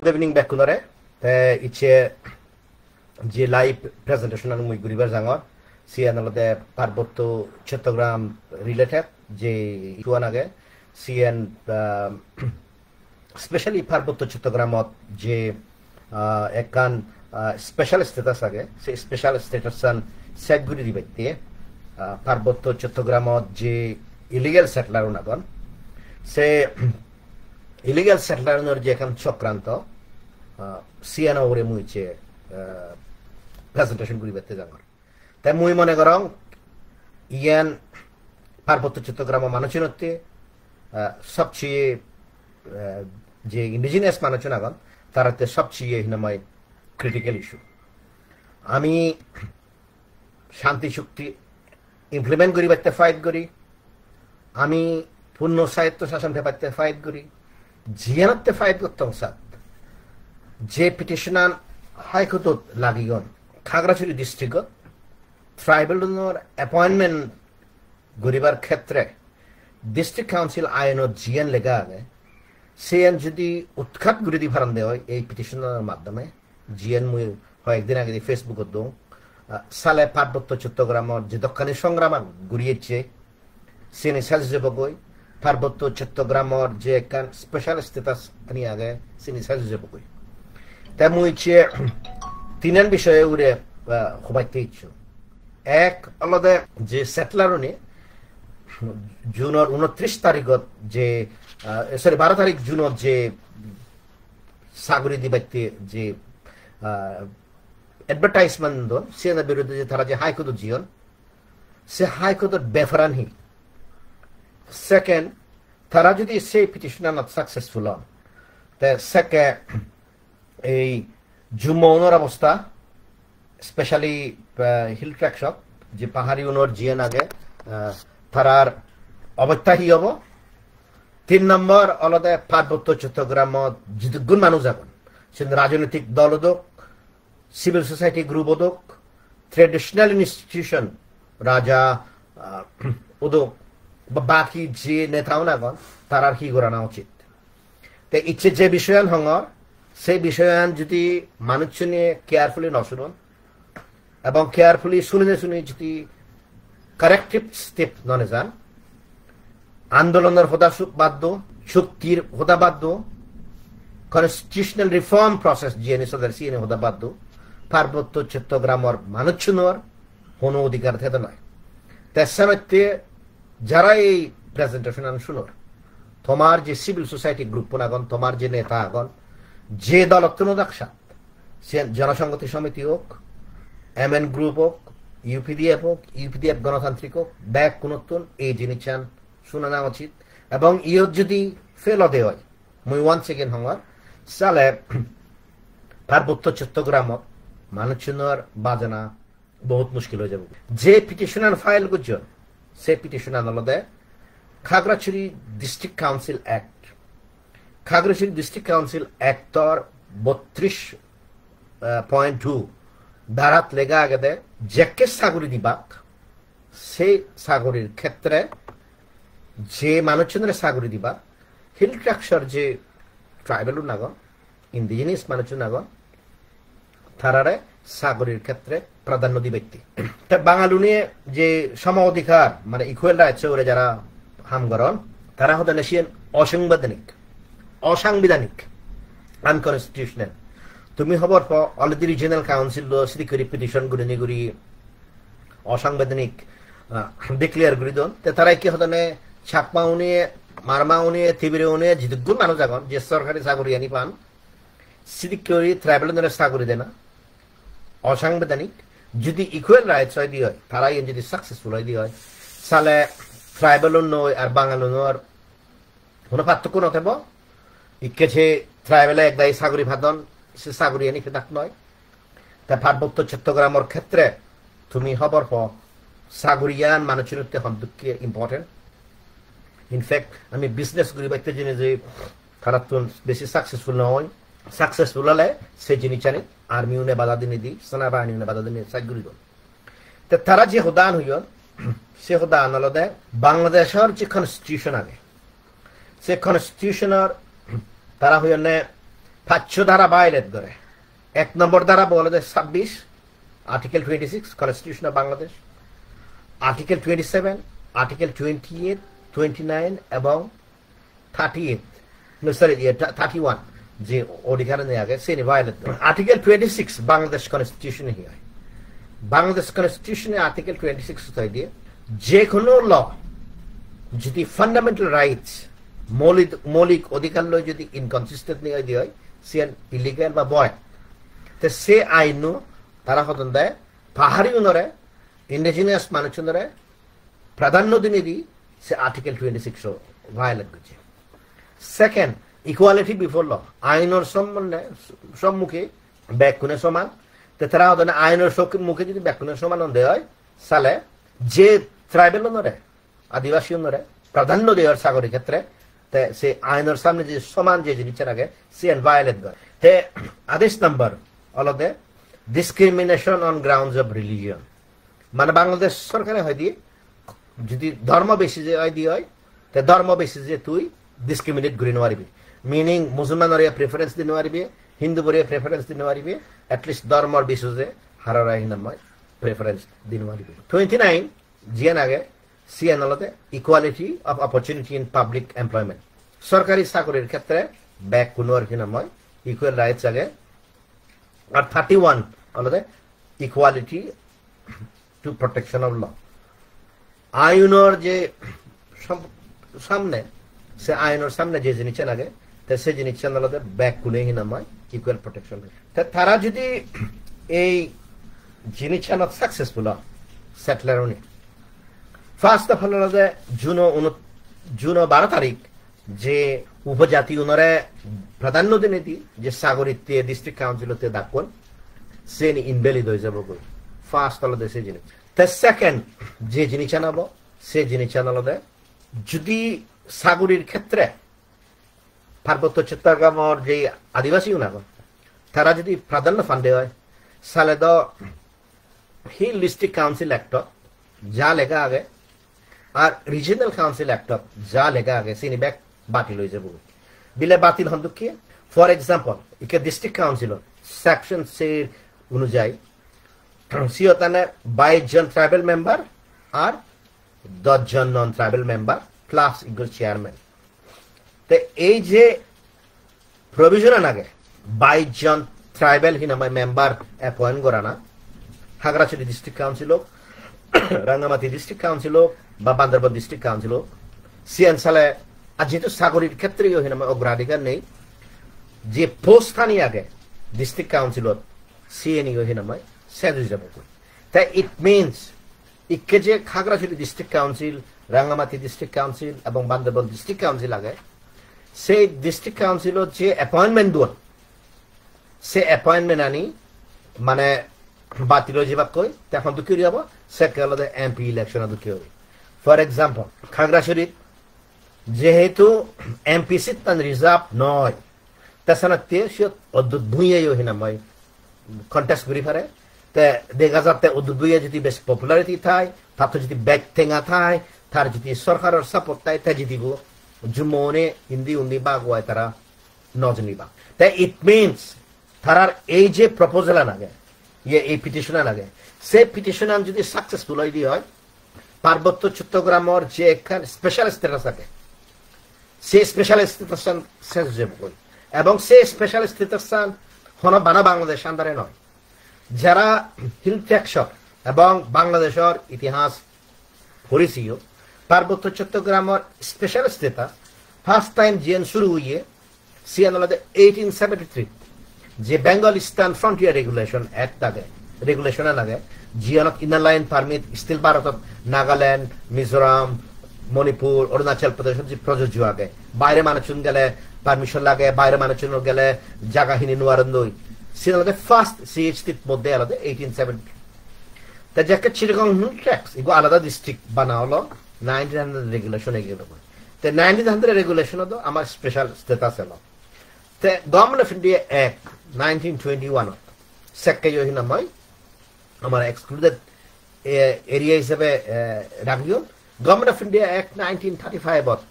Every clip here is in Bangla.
Good evening back kunare. Iche je live presentation anu mui guribar jangor. CN alode Parbotto Chattogram related je tuanage CN especially Parbotto Chattogramot je ekan special status age. Se special status an set guri dibette Parbotto Chattogramot je illegal settler unagon. Se illegal settler nor je kan chokranto CN ore muiche presentation guri bette jangor. তাই মুই মনে করং ইয়ান পার্বত্য চট্টগ্রাম মানুষজনতে সবচেয়ে যে ইন্ডিজিনাস মানুষজন তারাতে সবচেয়ে হিনময় ক্রিটিক্যাল ইস্যু আমি শান্তি চুক্তি ইমপ্লিমেন্ট করি বাইতে ফাইট করি আমি পূর্ণ স্বায়ত্ত শাসন পেপারতে ফাইট করি জিয়ানতে ফাইট করতাম সাত যে পিটিশনার হাইকোর্টত লাগিগন খাগড়াছড়ি ডিস্ট্রিক্টত ট্রাইবেল অ্যাপয়েন্টমেন্ট গরিবার ক্ষেত্রে ডিস্ট্রিক্ট কাউন্সিল আইনত জিএন লেখা আগে সিএন যদি উৎখাত করে দি ফারান দেয় এই পিটিশনের মাধ্যমে জিএন মুই কয়েকদিন আগে ফেসবুকত দৌ সালে পার্বত্য চট্টগ্রামের যে দক্ষিণী সংগ্রাম ঘুরিয়েছে সিএন সাজে যাবগৈ পার্বত্য চট্টগ্রামের যে একখান স্পেশাল স্ট্যাটাস আনি আগে সিএন সাজে যাবগৈ তাই মুই তিনের বিষয়ে উড়ে হবাইতে ইচ্ছু এক আলাদা যে সেটলারনে জুনের 29 তারিখত যে 12 তারিখ জুনত যে সাগরি দিবাইতে যে অ্যাডভার্টাইজমেন্ট দন সেনা বিরুদ্ধে যে তারা যে হাইকোর্ট জিয়ন সে হাইকোর্টের বেফরানহি সেকেন্ড তারা যদি সেই পিটিশনার নট সাকসেসফুল হন তে সেকে এই জুমনের অবস্থা স্পেশালি হিল ট্র্যাকশপ যে পাহাড়ি উনোর জিয়ান আগে তারার অবত্যাহী হব 3 নম্বর আলাদা পার্বত্য চট্টগ্রাম যতগুণ মানুষ যাবেন সে রাজনৈতিক দল হোক সিভিল সোসাইটি গ্রুপ হোক ট্রেডিশনাল ইনস্টিটিউশন রাজা উদক বা বাকি যে নেতাও নাগন তারার কি করানো উচিত তো ইচ্ছে যে বিষয়ান হঙর সেই বিষয়ান যদি মানুষ নিয়ে কেয়ারফুলি ন শুনুন এবং কেয়ারফুলি শুনে যদি কারেক্টিভ স্টেপ ননে যান আন্দোলনের হদা বাধ্য শক্তির হদা বাধ্য কনস্টিটিউশনাল রিফর্ম প্রসেস জিএনএ সদর সিএনএ হদা বাধ্য পার্বত্য চট্টগ্রামের মানুষজনের কোনো অধিকার থেকে নয় তার সামনে যারা এই প্রেজেন্টেশন শুনোর তোমার যে সিভিল সোসাইটি গ্রুপ আগন তোমার যে নেতা আগন যে দল অত্যনুদাক্ষাত সে জনসংহতি সমিতি হোক এমএন গ্রুপ হোক ইউপিডিএফ গণতান্ত্রিক হোক ব্যাক কোনতুন এই জিনিস চান শুনে নেওয়া উচিত এবং ইয়ত যদি ফেল হতে হয় মুই ওয়ান সেকেন্ড হওয়ার সালে পার্বত্য চট্টগ্রাম মানুষজনের বাজানা বহুত মুশকিল হয়ে যাবে যে পিটিশনার ফাইল গুজন সে পিটিশনার আলাদা Khagrachari district council act Khagrachari district council অ্যাক্টর 32.2 ধারাত লেগা আগে দেয় যাকে সাগরি দিবাক সেই সাগরির ক্ষেত্রে যে মানুষজনের সাগরি দিবা হিল ট্রাকচার যে ট্রাইবেল নাগন ইন্ডিজিনিয়াস মানুষজন নাগন তারারে সাগরির ক্ষেত্রে প্রাধান্য দিবে বাঙালি নিয়ে যে সম অধিকার মানে ইকুয়াল রাইটস ওরে যারা হামগরন তারা হতে নেশিয়ান অসাংবিধানিক আনকনস্টিটিউশনাল তুমি হবার পর অলরেডি রিজিয়নাল কাউন্সিল সিরিকরি পিটিশন গুলি নিগুড়ি অসাংবিধানিক ডিক্লেয়ার করি দন তারাই কি হতে ছাকমা উনিয়ে মারমা উনিয়ে থিবিরে উনিয়ে জিদুগুণ মানুষ এখন যে সরকারি চাকরি আনি পান সিরিকরি ট্রাইবেল চাকরি দেয় না অসাংবিধানিক যদি ইকুয়াল রাইটস হয় দিয়ে হয় তারাই যদি সাকসেসফুল হয় দিয়ে হয় তাহলে ট্রাইবেল নয় আর বাঙালির কোনো পার্থক্য নথাব ইকেছে ট্রাইবেলে একদাই চাকরি ভাদন সে চাকরি আনি খেতাক নয় তা পার্বত্য চট্টগ্রামের ক্ষেত্রে তুমি হবার পর চাকরিয়ান মানুষের হন্তকে ইম্পর্টেন্ট ইনফ্যাক্ট আমি বিজনেস করি বাইতে জেনে যে তারা তো বেশি সাকসেসফুল নয় সাকসেসফুল হলে সেই জিনিস জানি আর্মি উনে বাধা দিনে দিই সেনাবাহিনী উনে বাধা দিনে চাকরি দন তা তারা যে হদান হইন সে হদান আলাদা বাংলাদেশের যে কনস্টিটিউশন আগে সে কনস্টিটিউশনের তারা হইনে 500 ধারা ভায়োলেট করে 1 নম্বর ধারা বলে যে 26 article 26 constitution of Bangladesh article 27 article 28 29 এবং 38 no sorry 31 যে অধিকার নেই আগে সে ভায়োলেট আর্টিকেল 26 বাংলাদেশ কনস্টিটিউশনে হয় বাংলাদেশ কনস্টিটিউশনে আর্টিকেল 26 হতে দিয়ে যে কোনো ল যদি ফান্ডামেন্টাল রাইটস মৌলিক অধিকার লয় যদি ইনকনসিস্টেন্ট নিয়ে দিয়ে হয় সে ইলিগাল বা বয় তো সে আইন তারা হতন দেয় পাহাড়ি উনরে ইন্ডিজিনিয়াস মানুষজনরে প্রাধান্য দিনে দি সে আর্টিকেল 26 ভায়োলেট করছে সেকেন্ড ইকুয়ালিটি বিফোর ল আইনের সম্মুখে ব্যাকুনে সমান তো তারা হতন আইনের মুখে যদি ব্যাকুনে সমান দেয় হয় সালে যে ট্রাইবেল নরে আদিবাসী নরে প্রাধান্য দেওয়ার সাগরের ক্ষেত্রে সে আইনের সামনে যে সমান যে জিনিসের আগে সে ভায়োলেট করে তে আদেশ নাম্বার অলদে discrimination on grounds of religion মানে বাংলাদেশ সরকারে হয় দিয়ে যদি ধর্ম বেশি যে হয় দিয়ে হয় তে ধর্ম বেশি যে তুই ডিসক্রিমিনেট করে নেওয়ারিবি মিনিং মুসলমানের প্রেফারেন্স দিতে পারবি হিন্দু বরে প্রেফারেন্স দিতে পারবি এটলিস্ট ধর্মর বিশেষে হারারা হিনাময় প্রেফারেন্স দিতে পারবি 29 জিয়ান আগে সিএন আলাদা equality of opportunity in public employment সরকারি চাকরির ক্ষেত্রে ব্যাক কোনো আর কি নয় ইকুয়াল রাইটস আগে আর 31 আলাদা equality to protection of law আইনের যে সামনে সে আইনের সামনে যে জিনিস লাগে সে জিনিস আলাদা ব্যাক কোনো নয় ইকুয়াল প্রোটেকশন তারা যদি এই জিনিস সাকসেসফুল সেটলার উনি ফার্স্ট অফ অল জুন 12 তারিখ যে উপজাতি উনরে প্রাধান্য দিনে দি যে সাগরিতে ডিস্ট্রিক্ট কাউন্সিলতে ডাকুন সে ইনভ্যালিড হয়ে যাব ফার্স্ট হলো সে জিনিস সেকেন্ড যে জিনিস আনাবো সে জিনিস আনালো যদি সাগরির ক্ষেত্রে পার্বত্য চট্টগ্রামের যে আদিবাসী উনাগো তারা যদি প্রাধান্য ফান্ডে হয় সালে দ হিল ডিস্ট্রিক্ট কাউন্সিল অ্যাক্ট যা লেখা আগে আর রিজিনাল কাউন্সিল অ্যাক্ট যা লেখা আগে সিনি ব্যাক বাতিল হয়ে যাবো বিলে বাতিল হন কি ফর এক্সাম্পল ইকে ডিস্ট্রিক্ট কাউন্সিল সেকশন সে অনুযায়ী সিওতানে 22 জন ট্রাইবাল মেম্বার আর 10 জন non tribal member plus equal chairman তো এই যে প্রভিশন আগে 22 জন ট্রাইবাল হিনামায় মেম্বার অ্যাপয়েন্ট করা না খাগড়াছড়ি ডিস্ট্রিক্ট কাউন্সিল হোক রাঙ্গামাটি ডিস্ট্রিক্ট কাউন্সিল হোক বা বান্দরবান ডিস্ট্রিক্ট কাউন্সিল হোক সিএন সালে আর যেহেতু সাগরির ক্ষেত্রেও হিনামায় অগ্রাধিকার নেই যে পোস্ট স্থানী আগে ডিস্ট্রিক্ট কাউন্সিলত সিএনইও হিনামায় সেজ যাব তাই ইট মিনস ইকে যে Khagrachari district council Rangamati district council এবং বান্দরবান ডিস্ট্রিক্ট কাউন্সিল আগে সেই ডিস্ট্রিক্ট কাউন্সিলত যে অ্যাপয়েন্টমেন্ট দোয়া সে অ্যাপয়েন্টমেন্ট আনি মানে বাতিল হয়ে যাবা কই তখন দুঃখী যাব সে আলাদা এমপি ইলেকশন দুঃখী হবে ফর এক্সাম্পল খাগড়াছড়িত যেহেতু এমপি সিট রিজার্ভ নয় তাছাড়া সে অদ্ভুত ভুঁইয়াও হিনাময় কন্টেস্ট করি পারে তে দেখা যাতে অদ্ভুত ভুঁইয়া যদি বেশ পপুলারিটি থায় তার যদি ব্যাগ ঠেঙা থায় তার যদি সরকারের সাপোর্ট থায় তা জিতিব জুমনে হিন্দি উন্দি বা গোয়ায় তারা নজনিবা তাই ইট মিনস তারার এই যে প্রপোজাল লাগে এই পিটিশন লাগে সেই পিটিশন যদি সাকসেসফুল হয় পার্বত্য চট্টগ্রামের যে একখান স্পেশাল স্ট্যাটাস থাকে সেই স্পেশাল স্ট্যাটাস শেষ যাবে এবং সেই স্পেশাল স্ট্যাটাস হন বানা বাংলাদেশ আন্ডারে নয় যারা হিল টেক্সর এবং বাংলাদেশের ইতিহাস পরিচয় পার্বত্য চট্টগ্রামের special status first time GN শুরু হইয়ে সিএন 1873 যে Bengal eastern frontier regulation act লাগে রেগুলেশন লাগে জিয়ানত ইনার লাইন পারমিট স্টিল ভারতত নাগাল্যান্ড মিজোরাম মণিপুর অরুণাচল প্রদেশ যে প্রযোজ্য আগে বাইরে মানুষজন গেলে পারমিশন লাগে বাইরে মানুষজন গেলে জায়গাহীনি নোয়ারন্দই সিএন ফার্স্ট সিএইচটির মধ্যে আলাদা 1870 তা যাকে চিরগং ট্যাক্স এগুলো আলাদা ডিস্ট্রিক্ট বানা হলো 1900 রেগুলেশন এগুলো তো 1900 রেগুলেশন তো আমার স্পেশাল স্ট্যাটাস এলো তো government of India act 1921 sector হিনাময় আমার এক্সক্লুডেড এরিয়া হিসেবে রাখিও গভর্নমেন্ট অফ ইন্ডিয়া অ্যাক্ট 1935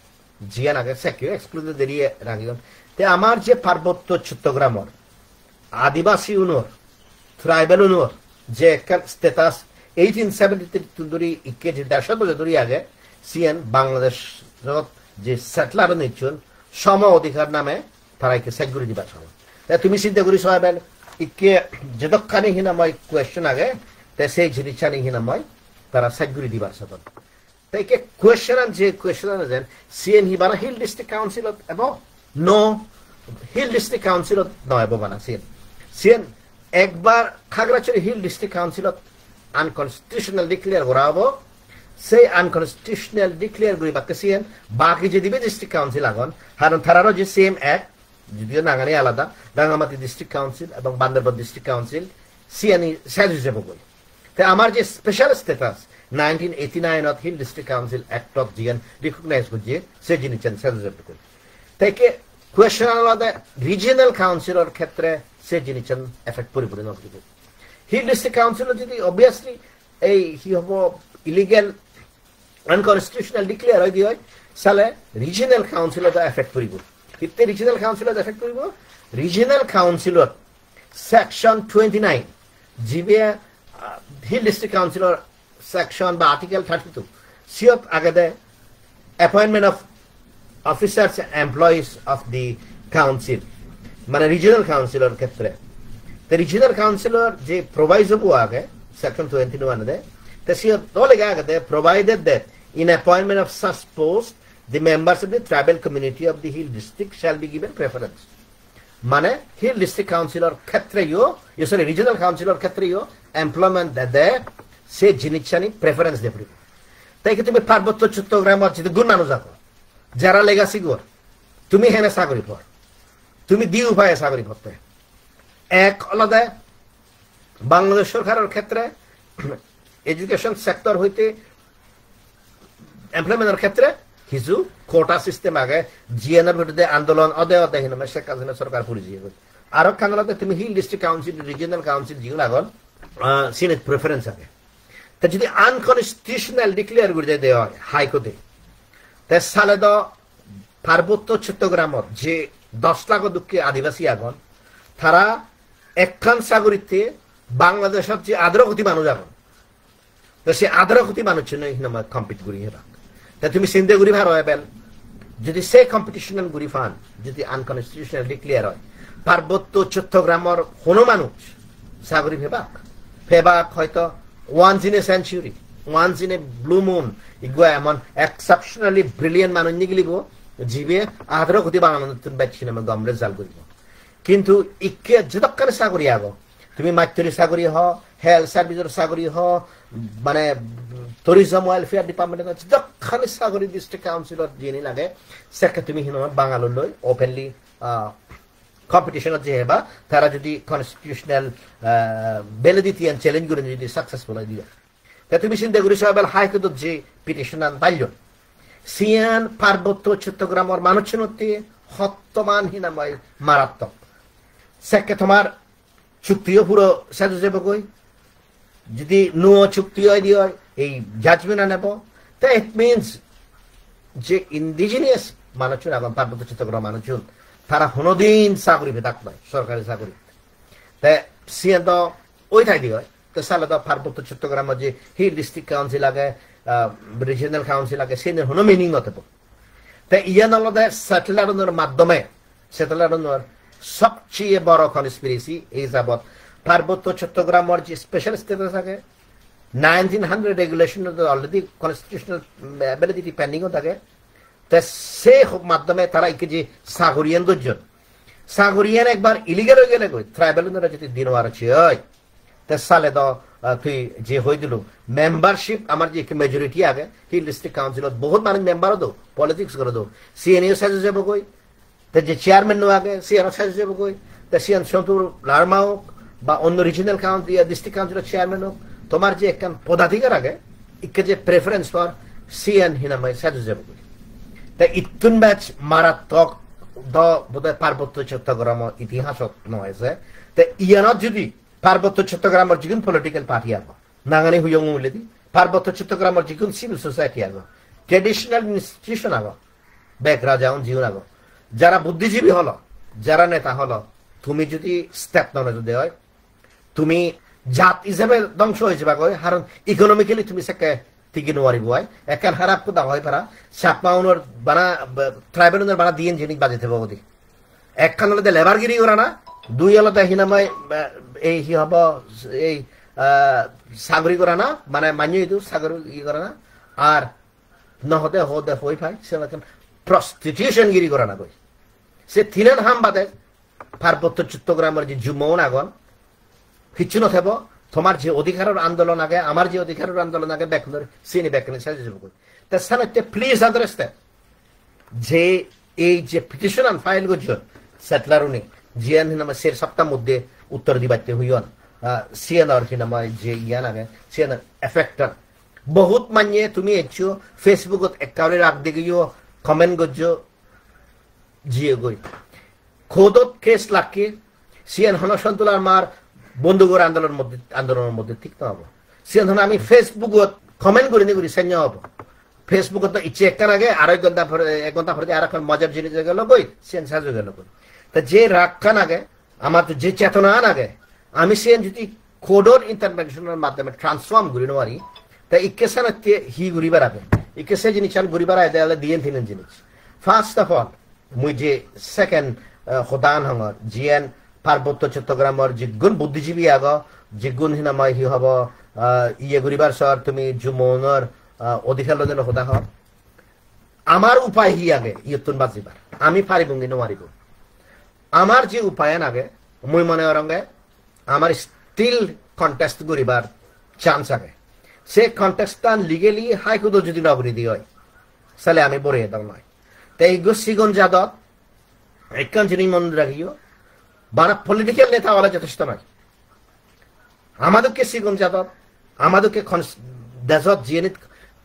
জিয়ান আগে সেক্টর এক্সক্লুডেড এরিয়া রাখিও তে আমার যে পার্বত্য চট্টগ্রামের আদিবাসী উনর ট্রাইবেল উনর যে একটা স্ট্যাটাস 1873 ধরে ইকে যে 150 বছর ধরে আগে সিএন বাংলাদেশ যে সেটলার নিচ্ছুন সম অধিকার নামে তারা ইকে সেগুরি দিবা সব তুমি চিন্তা করি সবাই ইকে যেদক্ষানি হিনাময় কোয়েশ্চন আগে তে সেই জিনিসখানি হিনাময় তারা সেগুরি দিবার সব তাই কে কোয়েশ্চন যে কোয়েশ্চন যেন সিএন হিবানা হিল ডিস্ট্রিক্ট কাউন্সিলত এবং নো হিল ডিস্ট্রিক্ট কাউন্সিলত নয় বানা সিএন একবার খাগড়াছড়ি হিল ডিস্ট্রিক্ট কাউন্সিলত আনকনস্টিটিউশনাল ডিক্লেয়ার করা হবো সেই আনকনস্টিটিউশনাল ডিক্লেয়ার করি বাকি সিএন বাকি যে দিবে ডিস্ট্রিক্ট কাউন্সিল আগন কারণ তারারও যে সেম অ্যাক্ট যদিও নাগানি আলাদা রাঙ্গামাটি ডিস্ট্রিক্ট কাউন্সিল এবং বান্দরবান ডিস্ট্রিক্ট কাউন্সিল সিএনই স্যাজ হিসেবে বই তাই আমার যে special status 1989 hill district council act of জিএন রিকগনাইজ করছে সে জিনিস স্যাজ হিসেবে করি তাই কে কোয়েশ্চন আলাদা রিজিয়নাল কাউন্সিলর ক্ষেত্রে সে জিনিস এফেক্ট পরিপূর্ণ নকরি হিল ডিস্ট্রিক্ট কাউন্সিল যদি অবভিয়াসলি এই হি হব ইলিগেল আনকনস্টিটিউশনাল ডিক্লেয়ার হয়ে দিয়ে সালে রিজিয়নাল কাউন্সিলর এফেক্ট করিব কিতে রিজিয়নাল কাউন্সিলর এফেক্ট করিব রিজিয়নাল কাউন্সিলর সেকশন 29 জিবে হিল ডিস্ট্রিক্ট কাউন্সিলর সেকশন বা আর্টিকেল 32 সিওত আগে the appointment of officers employees of the council মানে রিজিয়নাল কাউন্সিলর ক্ষেত্রে the regional councillor je proviso bu aage section 21 de the she tole ga de provided that in appointment of such post the members of the tribal community of the hill district shall be given preference mane hill district councillor khetre yo sorry regional councillor khetre yo employment de se jinichani preference de pribo tai ke tumi পার্বত্য চট্টগ্রাম আছে গুণ মানুষ আছো যারা লেগাসি গো তুমি হেনে সাগরি পর তুমি দি উপায়ে সাগরি পড়তে এক আলাদা বাংলাদেশ সরকারের ক্ষেত্রে এডুকেশন সেক্টর হইতে এমপ্লয়মেন্টের ক্ষেত্রে কিছু কোটা সিস্টেম আগে জিএনএর বিরুদ্ধে আন্দোলন অদেহীন শেখ হাসিনা সরকার পরিচয় করে আরো কানাডাতে তুমি hill district council regional council যেগুলো এখন সিনেট প্রেফারেন্স আগে তা যদি আনকনস্টিটিউশনাল ডিক্লেয়ার করে দেওয়া হয় হাইকোর্টে তা সালে দ পার্বত্য চট্টগ্রামত যে 10 লাখ দুঃখে আদিবাসী এখন তারা একখান সাগরিতে বাংলাদেশের যে 18 কোটি মানুষ এখন তো সে 18 কোটি মানুষ কম্পিট করি হেবা তা তুমি চিন্তা করি ভার হবেন যদি সে কম্পিটিশনাল করি ফান যদি আনকনস্টিটিউশনাল ডিক্লেয়ার হয় পার্বত্য চট্টগ্রামের কোনো মানুষ সাগরি ফেবাক হয়তো once in a century once in a blue moon ইগুয়া এমন এক্সেপশনালি ব্রিলিয়েন্ট মানুষ নিগলিব জিবে 18 কোটি বাংলা নতুন ব্যাচ সিনেমা গমরে জাল করিব কিন্তু ইকে যতক্ষণ সাগরি আগো তুমি মাতৃ সাগরি হ হেলথ সার্ভিসের সাগরি হ মানে টুরিজম ওয়েলফেয়ার ডিপার্টমেন্ট যতক্ষণ সাগরি ডিস্ট্রিক্ট কাউন্সিলর যিনি লাগে সেকে তুমি হিন বাঙালি লই ওপেনলি কম্পিটিশনত যে হেবা তারা যদি কনস্টিটিউশনাল ভ্যালিডিটি এন্ড চ্যালেঞ্জ করে যদি সাকসেসফুল হয় দিয়া তা তুমি চিন্তা করি সবাই হাইকোর্টত যে পিটিশন আন পাইল সিয়ান পার্বত্য চট্টগ্রামের মানুষজনতে হত্যমান হিনাময় মারাত্মক সেকে তোমার চুক্তিও পুরো সাজু যাব কই যদি নো চুক্তি হয় দিয়ে এই জাজমেন্ট আনব তা ইট মিনস যে ইন্ডিজিনিয়াস মানুষজন এখন পার্বত্য চট্টগ্রাম মানুষজন তারা কোনোদিন চাকরি ভেদাক নয় সরকারি চাকরি তা সিএন তো ওই ঠাই হয় তো সালে তো পার্বত্য চট্টগ্রামের যে হিল ডিস্ট্রিক্ট কাউন্সিল আগে রিজিয়নাল কাউন্সিল আগে সে কোনো মিনিং নথব তা ইয়ান আলাদা সেটেলারের মাধ্যমে সেটেলারের সবচেয়ে বড় কনস্পিরেসি এই যাবৎ পার্বত্য চট্টগ্রামের যে স্পেশাল স্ট্যাটাস থাকে 1900 regulation already constitutional validity pending থাকে তা সে মাধ্যমে তারা একে যে সাগরিয়ান দুজন সাগরিয়ান একবার ইলিগাল হয়ে গেলে কই ট্রাইবেলরা যদি দিন আর হয় তা সালে তো তুই যে হয়ে দিল মেম্বারশিপ আমার যে মেজরিটি আগে হিল ডিস্ট্রিক্ট কাউন্সিলত বহুত মানুষ মেম্বারও দো পলিটিক্স করে দো সিএনইও সাজে যাব কই তা যে চেয়ারম্যান নো আগে সিএনও সাজে যাব কই তা সিএন সন্তুর লারমা হোক বা অন্য রিজিয়নাল কাউন্সিল ডিস্ট্রিক্ট কাউন্সিলের চেয়ারম্যান হোক তোমার যে একটা পদাধিকার আগে ইকে যে প্রেফারেন্স ফর সিএন হিনামাই সাজে যাব কই তা ইতুন ব্যাচ মারাত্মক দ বোধহয় পার্বত্য চট্টগ্রাম ইতিহাসত নয় যে তা ইয়ানত যদি পার্বত্য চট্টগ্রামের যিকোন পলিটিক্যাল পার্টি আগ নাঙানি হুয়ং উলেদি পার্বত্য চট্টগ্রামের যিকোন সিভিল সোসাইটি আগ ট্রেডিশনাল ইনস্টিটিউশন আগ বেক রাজাউন জিউন আগ যারা বুদ্ধিজীবী হল যারা নেতা হলো তুমি যদি স্টেপ নলে যদি হয় তুমি জাত হিসাবে ধ্বংস হয়ে যাবা কই কারণ ইকোনমিক্যালি তুমি সেকে ঠিকই নোয়ারিব হয় একান খারাপ তো দাওয়াই পারা সাপমাউনের বানা ট্রাইবেলের বানা দিয়ে জিনিস বাজেতে পাবো একখান হলে লেবারগিরি করা না দুই হলে হিনামাই এই হি হব এই সাগরি করা না মানে মানিয়ে দিও সাগর ই করা না আর নহতে হতে হই পাই সে প্রস্টিটিউশন গিরি করা না কই সে থিলেন হাম বাদে পার্বত্য চট্টগ্রামের যে যুমন আগন কিচ্ছু নথেব তোমার যে অধিকারের আন্দোলন আগে আমার যে অধিকারের আন্দোলন আগে বেকুনের সিনি বেকুনের সাহায্য যাব কই তা সানতে প্লিজ আন্ডারস্ট্যান্ড যে এই যে পিটিশন ফাইল করছ সেটলার উনি জিয়ান হিনামা সের সপ্তাহ মধ্যে উত্তর দিবাতে হইয়ন সিএনআর হিনামা যে ইয়ান আগে সিএনআর এফেক্টর বহুত মানিয়ে তুমি এছো ফেসবুকত একাউন্টে রাখ দিগিও কমেন্ট করছো জিয়ে গই খোদত কেস লাকি সিএন হন সন্তুলার মার বন্ধুগর আন্দোলনের মধ্যে ঠিক না হবো সিএন হন আমি ফেসবুকত কমেন্ট করি করি সেন্য হবো ফেসবুকত তো ইচ্ছে একখান আগে আড়াই ঘন্টা পরে 1 ঘন্টা পরে আর এখন মজার জিনিস গেল কই সিএন সাজু গেল কই তা যে রাগখান আগে আমার তো যে চেতনা আগে আমি সিএন যদি কোডর ইন্টারভেনশনের মাধ্যমে ট্রান্সফর্ম করি নেওয়ারি তা ইকেসানতে হি ঘুরিবার আগে ইকেসে জিনিস আমি ঘুরিবার আগে দেয়ালে দিয়ে তিন জিনিস ফার্স্ট অফ অল মুই যে সেকেন্ড খোদান হঙর জিএন পার্বত্য চট্টগ্রামের যিগুণ বুদ্ধিজীবী আগ যিগুণ হিনাময় হি হব ইয়ে ঘুরিবার সর তুমি জুমনের অধিকার লজেন হোদা হ আমার উপায় হি আগে ইয়তুন বাজিবার আমি পারিবঙ্গি নোৱাৰিব আমার যে উপায় আগে মুই মনে রঙে আমার স্টিল কন্টেস্ট করিবার চান্স আগে সে কন্টেস্টান লিগেলি হাইকোর্ট যদি নগরী দিয়ে হয় তাহলে আমি বড় এদাম নয় তাই সিগন যাদব একখান জিনিস মনে রাখিও বানা পলিটিক্যাল নেতা বলা যথেষ্ট নয় আমাদেরকে সিগন যাদব আমাদেরকে দেশত যিনি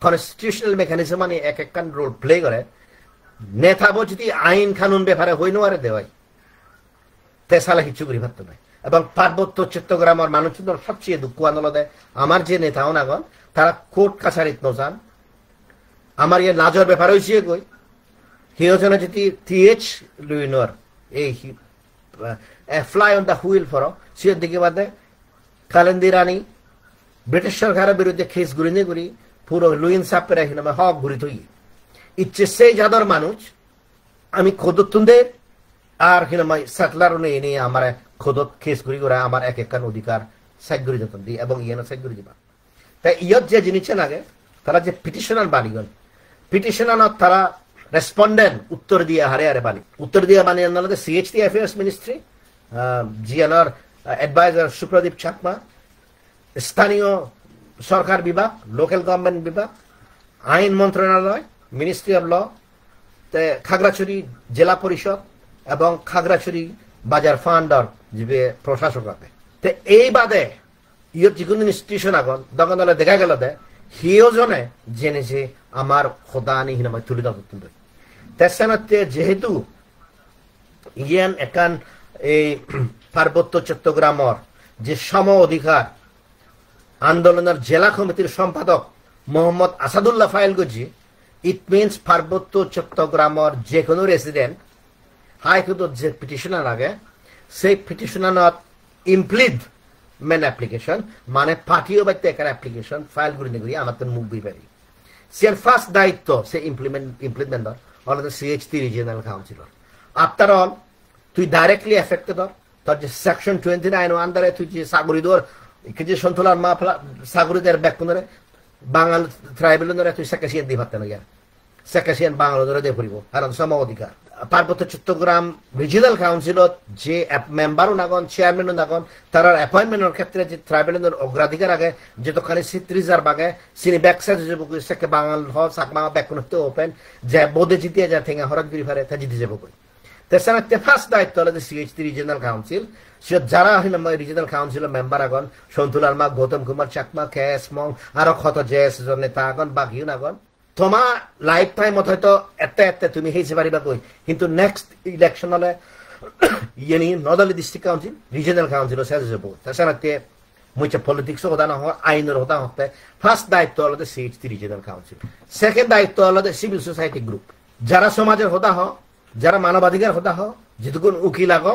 কনস্টিটিউশনাল মেকানিজম মানে এক একখান রোল প্লে করে নেতাবো যদি আইন কানুন ব্যাপারে হই নোয়ারে দেওয়াই তেসালা কিছু করি ভাবতে নয় এবং পার্বত্য চট্টগ্রামের মানুষদের সবচেয়ে দুঃখ আন্দোলনে আমার যে নেতাও নাগন তারা কোর্ট কাছারিত নজান আমার ইয়ে নাজর ব্যাপার হয়েছে কই হিওজনে যদি টিএচ লুইনর এই fly on the wheel for sure দিকে বাদে কালেন্দি রানী ব্রিটিশ সরকারের বিরুদ্ধে কেস ঘুরিনে ঘুরি পুরো লুইন সাপের হিনামে হক ঘুরি থই ইচ্ছে সেই যাদর মানুষ আমি খোদতুন্দে আর হিনামাই সেটলার এনে আমার খোদত কেস ঘুরি করে আমার এক একখান অধিকার সাইড ঘুরি যতন দিই এবং ইয়েনো সাইড ঘুরি দিবা তাই ইয়ত যে জিনিস লাগে তারা যে পিটিশনার বানিগন পিটিশনার তারা রেসপন্ডেন্ট উত্তর দিয়ে হারে হারে বানি উত্তর দিয়ে বানিয়ে আনলে CHT affairs ministry GNR adviser Supradip Chakma স্থানীয় সরকার বিভাগ লোকাল গভর্নমেন্ট বিভাগ আইন মন্ত্রণালয় মিনিস্ট্রি অফ ল খাগড়াছড়ি জেলা পরিষদ এবং খাগড়াছড়ি বাজার ফান্ডর যে প্রশাসক আছে তো এই বাদে ইয়ত যিকোনো ইনস্টিটিউশন আগন দোকান দলে দেখা গেল দে হিওজনে জেনেছে আমার খোদা আনি হিনামাই তুলি দাও তুলবে তেসানাতে যেহেতু ইয়ান একান এই পার্বত্য চট্টগ্রামের যে সম অধিকার আন্দোলনের জেলা কমিটির সম্পাদক মোহাম্মদ আসাদুল্লাহ ফাইল গজি ইট মিনস পার্বত্য চট্টগ্রামের যে কোনো রেসিডেন্ট হাইকোর্টত যে পিটিশনার আগে সেই পিটিশনার ইমপ্লিডমেন্ট অ্যাপ্লিকেশন মানে পার্টিও বাইতে একটা অ্যাপ্লিকেশন ফাইল করে নিয়ে আমার তো মুখ বিবারি সে ফার্স্ট দায়িত্ব সে ইমপ্লিমেন্টর অলরেডি সিএইচটি রিজিয়নাল কাউন্সিলর আফটার অল তুই ডাইরেক্টলি এফেক্টেড তোর যে সেকশন 29 আন্ডারে তুই যে সাগরিদর যে সন্তুলার মা সাগরিদের ব্যাকুনরে বাঙাল ট্রাইবেলরে তুই সেকাশিয়ান দিয়ে ভাবতে না গিয়া সেকাশিয়ান বাঙালরে দিয়ে পড়িব কারণ সম অধিকার পার্বত্য চট্টগ্রাম রিজিয়নাল কাউন্সিলত যে মেম্বারও নাগন চেয়ারম্যানও নাগন তার অ্যাপয়েন্টমেন্টের ক্ষেত্রে যে ট্রাইবেলের অগ্রাধিকার আগে যতখানি সিট রিজার্ভ আগে সিনি ব্যাকসাইড সেকে বাঙাল হ সাকমা ব্যাকুনতে ওপেন যে বোধে জিতিয়ে যায় ঠেঙা হরক গিরি ফারে তা জিতে যাব কই তেসানাতে ফার্স্ট দায়িত্ব হলো সিএইচটি রিজিয়নাল কাউন্সিল সে যারা রিজিয়নাল কাউন্সিলের মেম্বার আগন সন্তুলার মা গৌতম কুমার চাকমা কেএস মং আরো ক্ষত জেএস নেতা আগন বাকিও নাগন তোমা লাইফ টাইমত হয়তো এতে তুমি হেসে পারিবা কই কিন্তু নেক্সট ইলেকশন হলে ইয়ানি নদালি ডিস্ট্রিক্ট কাউন্সিল রিজিয়নাল কাউন্সিল শেষ যাব তাছাড়াতে মুইছে পলিটিক্স হতা না হয় আইনের হতা হতে ফার্স্ট দায়িত্ব হলো সিএইচটি রিজিয়নাল কাউন্সিল সেকেন্ড দায়িত্ব হলো সিভিল সোসাইটি গ্রুপ যারা সমাজের হতা হ যারা মানবাধিকার হতা হ যেটুকুন উকিল আগো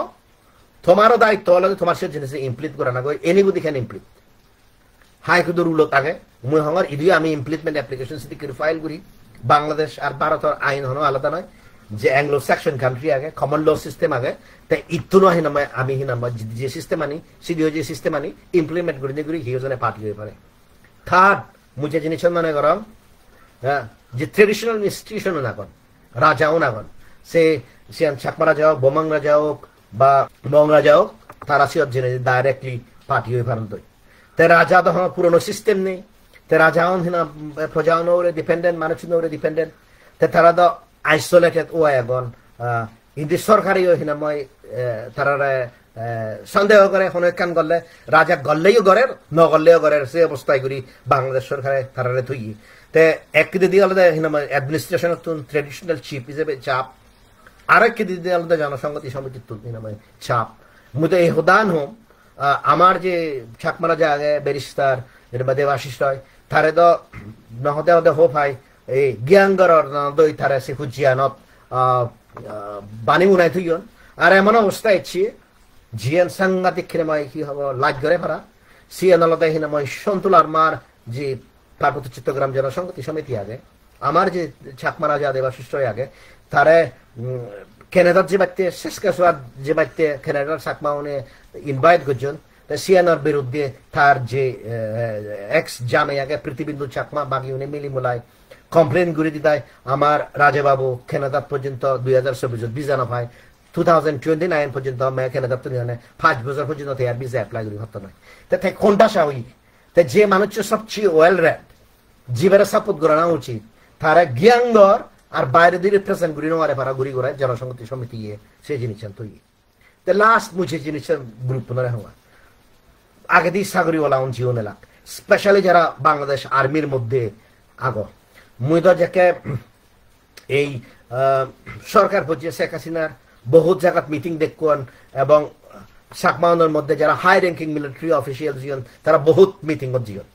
তোমারও দায়িত্ব হলো তোমার সে জিনিস ইমপ্লিট করা না এনিবডি ক্যান ইমপ্লিট হাইকোর্টের রুল থাকে মুই হঙর ইদিও আমি ইমপ্লিটমেন্ট অ্যাপ্লিকেশন সিটি করে ফাইল করি বাংলাদেশ আর ভারতের আইন হনো আলাদা নয় যে অ্যাংলো সেকশন কান্ট্রি আগে কমন ল সিস্টেম আগে তাই ইত্তু নয় আমি যে সিস্টেম আনি সিডিও যে সিস্টেম আনি ইমপ্লিমেন্ট করে করি হিওজনে পার্টি হয়ে পারে থার্ড মুই যে জিনিস মনে করম হ্যাঁ যে ট্রেডিশনাল ইনস্টিটিউশন না কন রাজাও না কন সে চাকমা রাজা হোক বোমাং রাজা হোক বা মং রাজা হোক তারা সিয়ত জেনে ডাইরেক্টলি পার্টি হয়ে পারেন তে রাজা তো পুরনো সিস্টেম নেই তে রাজাও প্রজাও নৌরে ডিপেন্ডেন্ট মানুষ নৌরে ডিপেন্ডেন্ট তে তারা তো আইসোলেটেড ও এখন ইন্দি সরকারি হিনা মই তারা সন্দেহ করে কোনো কাম করলে রাজা গল্লেও গড়ের ন গল্লেও গড়ের সে অবস্থায় করি বাংলাদেশ সরকারে তারা থুই তে এক দিদি আলাদা হিনা অ্যাডমিনিস্ট্রেশন ট্রেডিশনাল চিফ হিসেবে চাপ আরেক দিদি আলাদা জনসংহতি সমিতির চাপ মুই তো এই হদান হোম আমার যে চাকমা রাজা আগে ব্যারিস্টার যেটা দেবাশিস রয় তারে তো নহদে হদে হোপ হয় এই জ্ঞানগরর দই তারে সে হুজিয়ানত বাণী মুনাই থুইন আর এমন অবস্থা ইচ্ছি জিয়ান সাংঘাতিক খেলে মই কি হব লাজ করে পারা সিয়ান আলাদা হিনা মই সন্তুলার মার যে পার্বত্য চিত্তগ্রাম জনসংহতি সমিতি আগে আমার যে চাকমা রাজা দেবাশিস রয় আগে তারে কেনেডার যে বাড়তে শেষ কাছুয়ার যে বাড়তে কেনেডার চাকমা উনি ইনভাইট করছেন সিয়ানোর বিরুদ্ধে তার যে এক্স জামে আগে পৃথিবীন্দু চাকমা বাকি উনি মিলি মোলায় কমপ্লেন করে দিতায় আমার রাজাবাবু কেনাডা পর্যন্ত 2024 ভিসা না পায় 2029 পর্যন্ত কেনাডা তো নিয়ে 5 বছর পর্যন্ত তার ভিসা অ্যাপ্লাই করি হতো না তাই কোনটা সাহই তাই যে মানুষ সবচেয়ে ওয়েল রেড জীবের সাপোর্ট করা উচিত তারা জ্ঞানগর আর বাইরে দিয়ে রিপ্রেজেন্ট করি নোয়ারে পারা ঘুরি ঘুরায় জনসংহতি সমিতি সে জিনিস তৈরি তে লাস্ট মুঝে জিনিসের গুরুত্বপূর্ণ হওয়া আগে দিয়ে সাগরিওয়ালা জীবন এলাক স্পেশালি যারা বাংলাদেশ আর্মির মধ্যে আগো মুই তো যাকে এই সরকার পর্যায়ে শেখ হাসিনার বহুত জায়গাত মিটিং দেখুন এবং চাকমাউনের মধ্যে যারা হাই র্যাঙ্কিং মিলিটারি অফিসিয়াল জীবন তারা বহুত মিটিং জীবন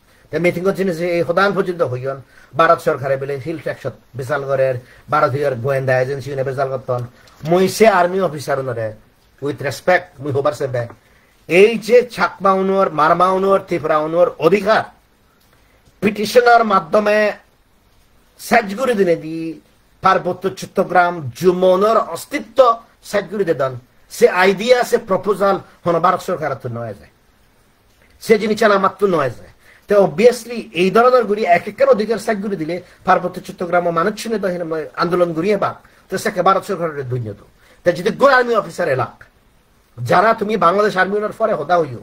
মিটিং জিনিস এই হদান পর্যন্ত হইন ভারত সরকারে বলে হিল ট্যাক্সত বিশালগড়ের ভারতীয় গোয়েন্দা এজেন্সি বিশাল করতন মুই সে আর্মি অফিসার উইথ রেসপেক্ট মুই হবার সেবে এই যে ছাকমাউনোর মারমাউনোর ত্রিপুরাউনোর অধিকার পিটিশনের মাধ্যমে সাজগুড়ি দিনে দি পার্বত্য চট্টগ্রাম জুমনের অস্তিত্ব সাজগুড়ি দেন সে আইডিয়া সে প্রপোজাল হন ভারত সরকার তো নয় যায় সে জিনিস আমার তো নয় যায় তো অবভিয়াসলি এই ধরনের গুড়ি এক একের অধিকার সাজগুড়ি দিলে পার্বত্য চট্টগ্রাম মানুষ শুনে তো আন্দোলন গুড়িয়ে বাক তো সে ভারত সরকারের দুর্নীত তো যদি গো আর্মি অফিসার এলাক যারা তুমি বাংলাদেশ আর্মির পরে হতা হইও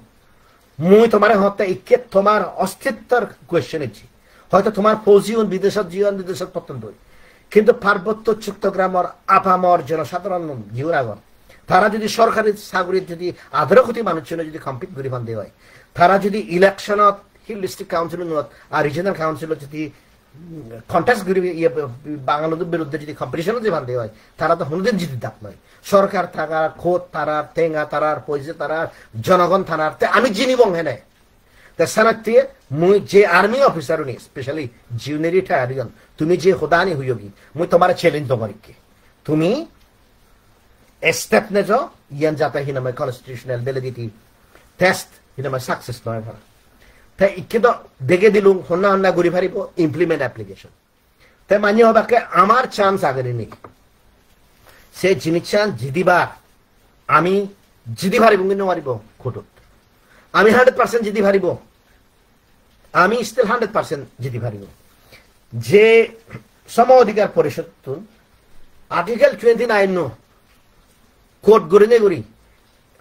মুই তোমার হত্যা ইকে তোমার অস্তিত্বের কোয়েশ্চেন ইচ্ছি হয়তো তোমার ফৌজিউন বিদেশত জীবন বিদেশত পতন্ত কিন্তু পার্বত্য চট্টগ্রামের আপামর জনসাধারণ জীবনাগর তারা যদি সরকারি সাগরিত যদি 18 কোটি মানুষের যদি কমপ্লিট করে বান্ধে হয় তারা যদি ইলেকশনত হিল ডিস্ট্রিক্ট কাউন্সিলত আর রিজনাল কাউন্সিলত যদি কন্টেস্ট করে বাংলাদেশের বিরুদ্ধে যদি কম্পিটিশন যদি বান্ধে হয় তারা তো হলদিন জিতে দাপ নয় সরকার থাকার খোদ তারার টেঙ্গা তারার পয়সা তারার জনগণ থানার আমি জিনিবং হেনে সানাতে মুই যে আর্মি অফিসার উনি স্পেশালি জুনিয়র রিটায়ারিয়ন তুমি যে হোদানি হইয়োগি মুই তোমার চ্যালেঞ্জ তোমারিকে তুমি স্টেপ নে যাও ইয়ান যাতে হিনামে কনস্টিটিউশনাল ভ্যালিডিটি টেস্ট হিনামে সাকসেস নয় ভাড়া তাই ইকে তো দেখে দিলুম হন্না হন্না ঘুরি ফারিব ইমপ্লিমেন্ট অ্যাপ্লিকেশন তাই মানি হবাকে আমার চান্স আগে নেই সে জিনিস চান জিদিবার আমি জিদি ভারিব কিন্তু মারিব খোটত আমি 100% জিদি ভারিব আমি স্টিল 100% জিদি ভারিব যে সম অধিকার পরিষদ আর্টিকেল 29 নো কোর্ট গড়িনে গড়ি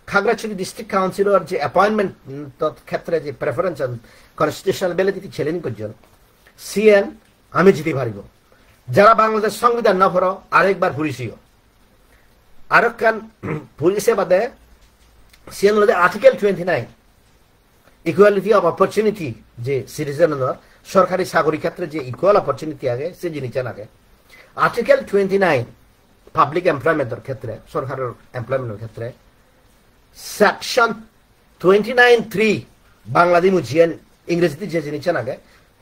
খাগড়াছড়ি ডিস্ট্রিক্ট কাউন্সিলর যে অ্যাপয়েন্টমেন্ট ক্ষেত্রে যে প্রেফারেন্স কনস্টিটিউশনাল ভ্যালিডিটি ছেলেন পর্যন্ত সিএন আমি জিদি ভারিব যারা বাংলাদেশ সংবিধান না পড়ো আরেকবার পুলিশিও আরেকখান পুলিশে বাদে CN article 29 equality of opportunity যে সিটিজেন সরকারি চাকরি ক্ষেত্রে যে ইকুয়াল অপরচুনিটি আগে সে জিনিস আগে আর্টিকেল 29 পাবলিক এমপ্লয়মেন্টের ক্ষেত্রে সরকারের এমপ্লয়মেন্টের ক্ষেত্রে সেকশন 29(3) বাংলাদেশ মুজিয়ান ইংরেজিতে যে জিনিস আগে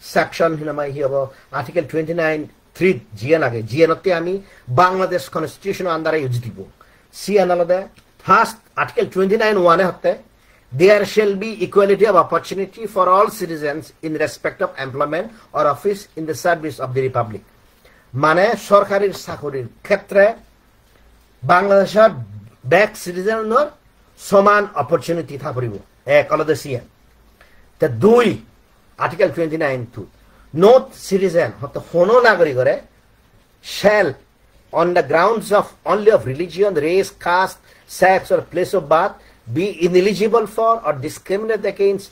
সেকশন হিনামাই হি হব আর্টিকেল 29(3) জিয়ান আগে জিয়ানতে আমি বাংলাদেশ কনস্টিটিউশন আন্ডারে ইউজ দিব CN alode first Article 29(1) hotte there shall be equality of opportunity for all citizens in respect of employment or office in the service of the republic. মানে সরকারি চাকরির ক্ষেত্রে বাংলাদেশের ব্যাক সিটিজেনের সমান অপরচুনিটি থাকিব এক অলদে CN তে দুই Article 29(2) no citizen হতে কোনো নাগরিকরে shall on the grounds of only of religion, race, caste, sex or place of birth be ineligible for or discriminated against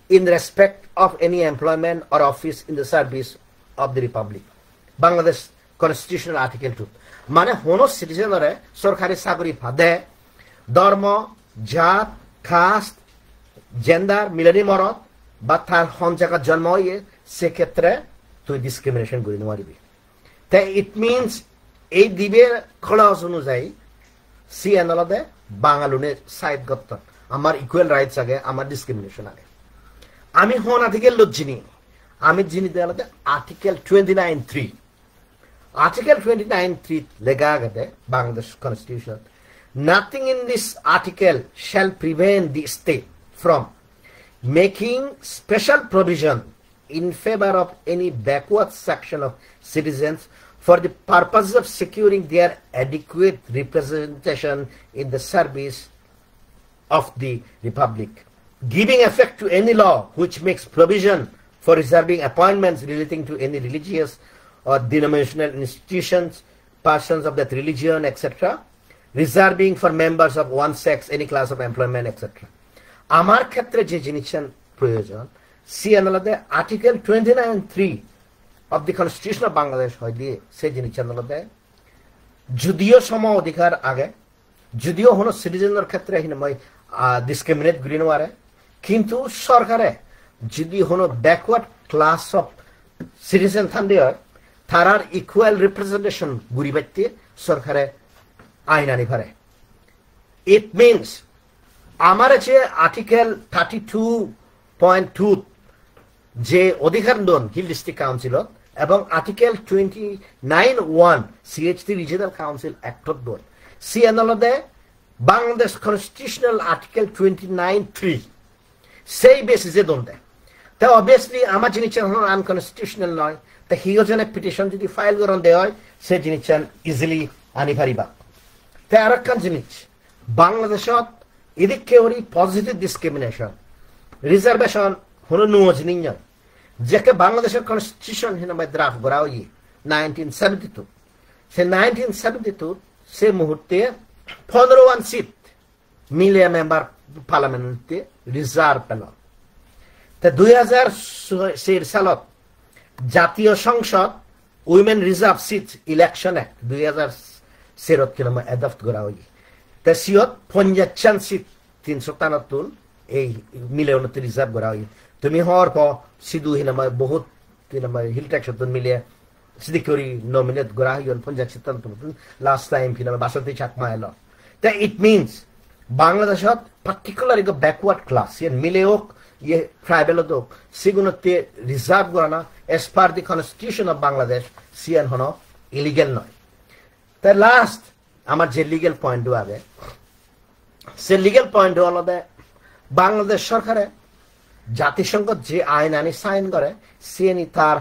in respect of any employment or office in the service of the republic. Bangladesh Constitutional Article 2 মানে কোনো সিটিজেনরে সরকারি চাকরি ফাদে ধর্ম জাত কাস্ট জেন্ডার মিলানি মরদ বা তার হন জায়গার জন্ম হয়ে সেক্ষেত্রে তুই ডিসক্রিমিনেশন করে নোৱাৰিবি তাই ইট মিনস এই দিবে ক্লজ অনুযায়ী CN alode বাঙালুনে সাইড গত্ত আমার ইকুয়াল রাইটস আগে আমার ডিসক্রিমিনেশন আগে আমি হন আর্টিকেল লজ্জিনি আমি জিনি দেয়ালতে article 29(3) Article 29(3) lega agade Bangladesh Constitution nothing in this article shall prevent the state from making special provision in favor of any backward section of citizens for the purpose of securing their adequate representation in the service of the republic, giving effect to any law which makes provision for reserving appointments relating to any religious or denominational institutions, persons of that religion, etc., reserving for members of one sex any class of employment, etc. আমার ক্ষেত্রে যে জিনিসের প্রয়োজন CN alode Article 29(3) of the Constitution of Bangladesh হয় দিয়ে সেই জিনিসের alode যদিও সম অধিকার আগে যদিও হনো সিটিজেনের ক্ষেত্রে হিনময় ডিসক্রিমিনেট করি নোৱাৰে কিন্তু সরকারে যদি হনো ব্যাকওয়ার্ড ক্লাস অফ সিটিজেন থান্ডে হয় তারার ইকুয়াল রিপ্রেজেন্টেশন গুরি বাইতে সরকারে আইন আনি পারে ইট মিনস আমার যে আর্টিকেল 32.2 যে অধিকার দন হিল ডিস্ট্রিক্ট কাউন্সিল এবং আর্টিকেল 29(1) CHT রিজিওনাল কাউন্সিল অ্যাক্টত দন CN alode Bangladesh constitutional article 29(3) সেই বেসিসে দন দেয় তা অবভিয়াসলি আমার জিনিসের আনকনস্টিটিউশনাল নয় তা হিওজনে পিটিশন যদি ফাইল করন দেয় হয় সে জিনিসের ইজিলি আনি পারিবা তাই আর একটা জিনিস বাংলাদেশত এদিক কেউরি পজিটিভ ডিসক্রিমিনেশন রিজার্ভেশন হলো নুয় জিনিস নয় যাকে বাংলাদেশের কনস্টিটিউশন হিনামায় ড্রাফট করা হয় 1972 সে 1972 সে মুহূর্তে 15 সিট মিলিয়ে মেম্বার পার্লামেন্টে রিজার্ভ পেল তা 2006 সালত জাতীয় সংসদ women reserve seat election act 2013 কিলোমে অ্যাডপ্ট করা হয় তা সিয়ত 55 সিট 373 এই মিলে উন্নতি রিজার্ভ করা হয় তুমি হওয়ার পর সিধু হিনামায় বহুত হিনামায় হিল ট্যাক্স মিলিয়ে সিদ্দিকরি নমিনেট করা হয় 55 লাস্ট টাইম হিনামায় বাসন্তী চাকমা এলো তা ইট মিনস বাংলাদেশত পার্টিকুলার এক ব্যাকওয়ার্ড ক্লাস মিলে হোক ইয়ে ট্রাইবেল হোক সেগুলোতে রিজার্ভ করা না S per the constitution of Bangladesh CN হনো ইলিগেল নয় তাই লাস্ট আমার যে লিগেল পয়েন্ট আগে সে লিগেল পয়েন্ট হলো বাংলাদেশ সরকারে জাতিসংঘ যে আইন আনি সাইন করে CN তার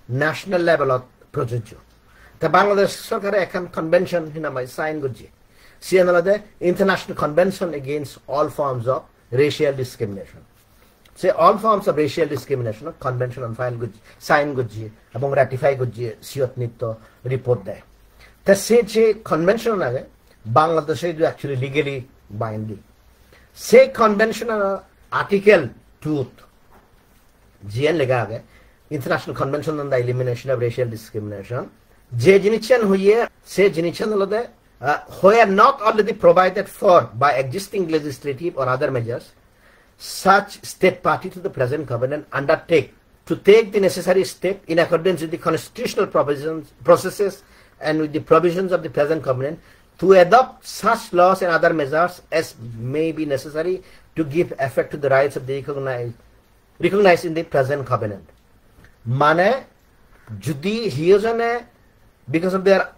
ন্যাশনাল লেভেলত প্রযোজ্য তা বাংলাদেশ সরকারে এখন কনভেনশন হিনামাই সাইন করছে CN হলো international convention against all forms of racial discrimination সে all forms of racial discrimination convention on file sign করছে এবং রাটিফাই করছে সিয়ত নিত্য রিপোর্ট দেয় তা সে যে কনভেনশন আগে বাংলাদেশে অ্যাকচুয়ালি লিগেলি বাইন্ডিং সেই কনভেনশনের আর্টিকেল 2 GN লেখা আগে international convention on the elimination of racial discrimination যে জিনিসেন হইয়ে সে জিনিসেন হলো where not already provided for by existing legislative or other measures, such state party to the present covenant undertake to take the necessary step in accordance with the constitutional processes and with the provisions of the present covenant to adopt such laws and other measures as may be necessary to give effect to the rights of the recognized in the present covenant. মানে যদি হিয়জনে because of their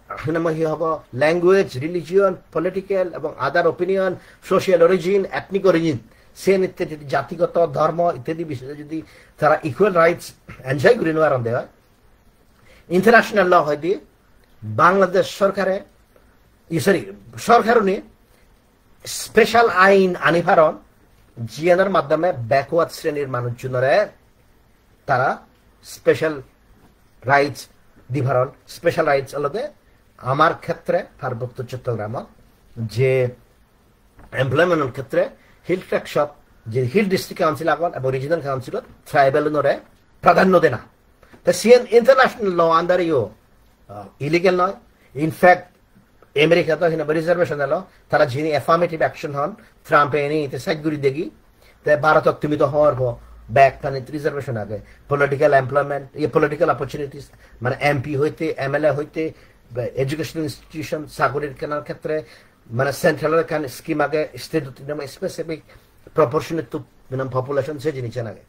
language, religion, political এবং other opinion, social origin, ethnic origin, Sen ইত্যাদি জাতিগত ধর্ম ইত্যাদি বিষয়ে যদি তারা ইকুয়াল রাইটস এনজয় করে নেওয়ার দেওয়া ইন্টারন্যাশনাল ল হয় দিয়ে বাংলাদেশ সরকারে সরকার নিয়ে স্পেশাল আইন আনিভারণ জিএনের মাধ্যমে ব্যাকওয়ার্ড শ্রেণীর মানুষজনরে তারা স্পেশাল রাইটস দিভারণ স্পেশাল রাইটস আলাদা আমার ক্ষেত্রে পার্বত্য চট্টগ্রাম যে এমপ্লয়মেন্টের ক্ষেত্রে হিল ট্র্যাকশপ যে হিল ডিস্ট্রিক্ট কাউন্সিল আগন এবং রিজিনাল কাউন্সিল ট্রাইবেল নরে প্রাধান্য দেনা তা সিএন ইন্টারন্যাশনাল ল আন্ডার ইউ ইলিগেল নয় ইনফ্যাক্ট আমেরিকা তো রিজার্ভেশন এলো তারা যিনি অ্যাফার্মেটিভ অ্যাকশন হন ট্রাম্পে এনে সাইডগুড়ি দেখি তাই ভারত তুমি তো হওয়ার ব্যাক কানিত রিজার্ভেশন আগে পলিটিক্যাল এমপ্লয়মেন্ট পলিটিক্যাল অপরচুনিটিস মানে এমপি হইতে এমএলএ হইতে এডুকেশনাল ইনস্টিটিউশন চাকরির কেনার ক্ষেত্রে মানে সেন্ট্রালের স্কিম আগে state specific proportionate to population সে জিনিস আগে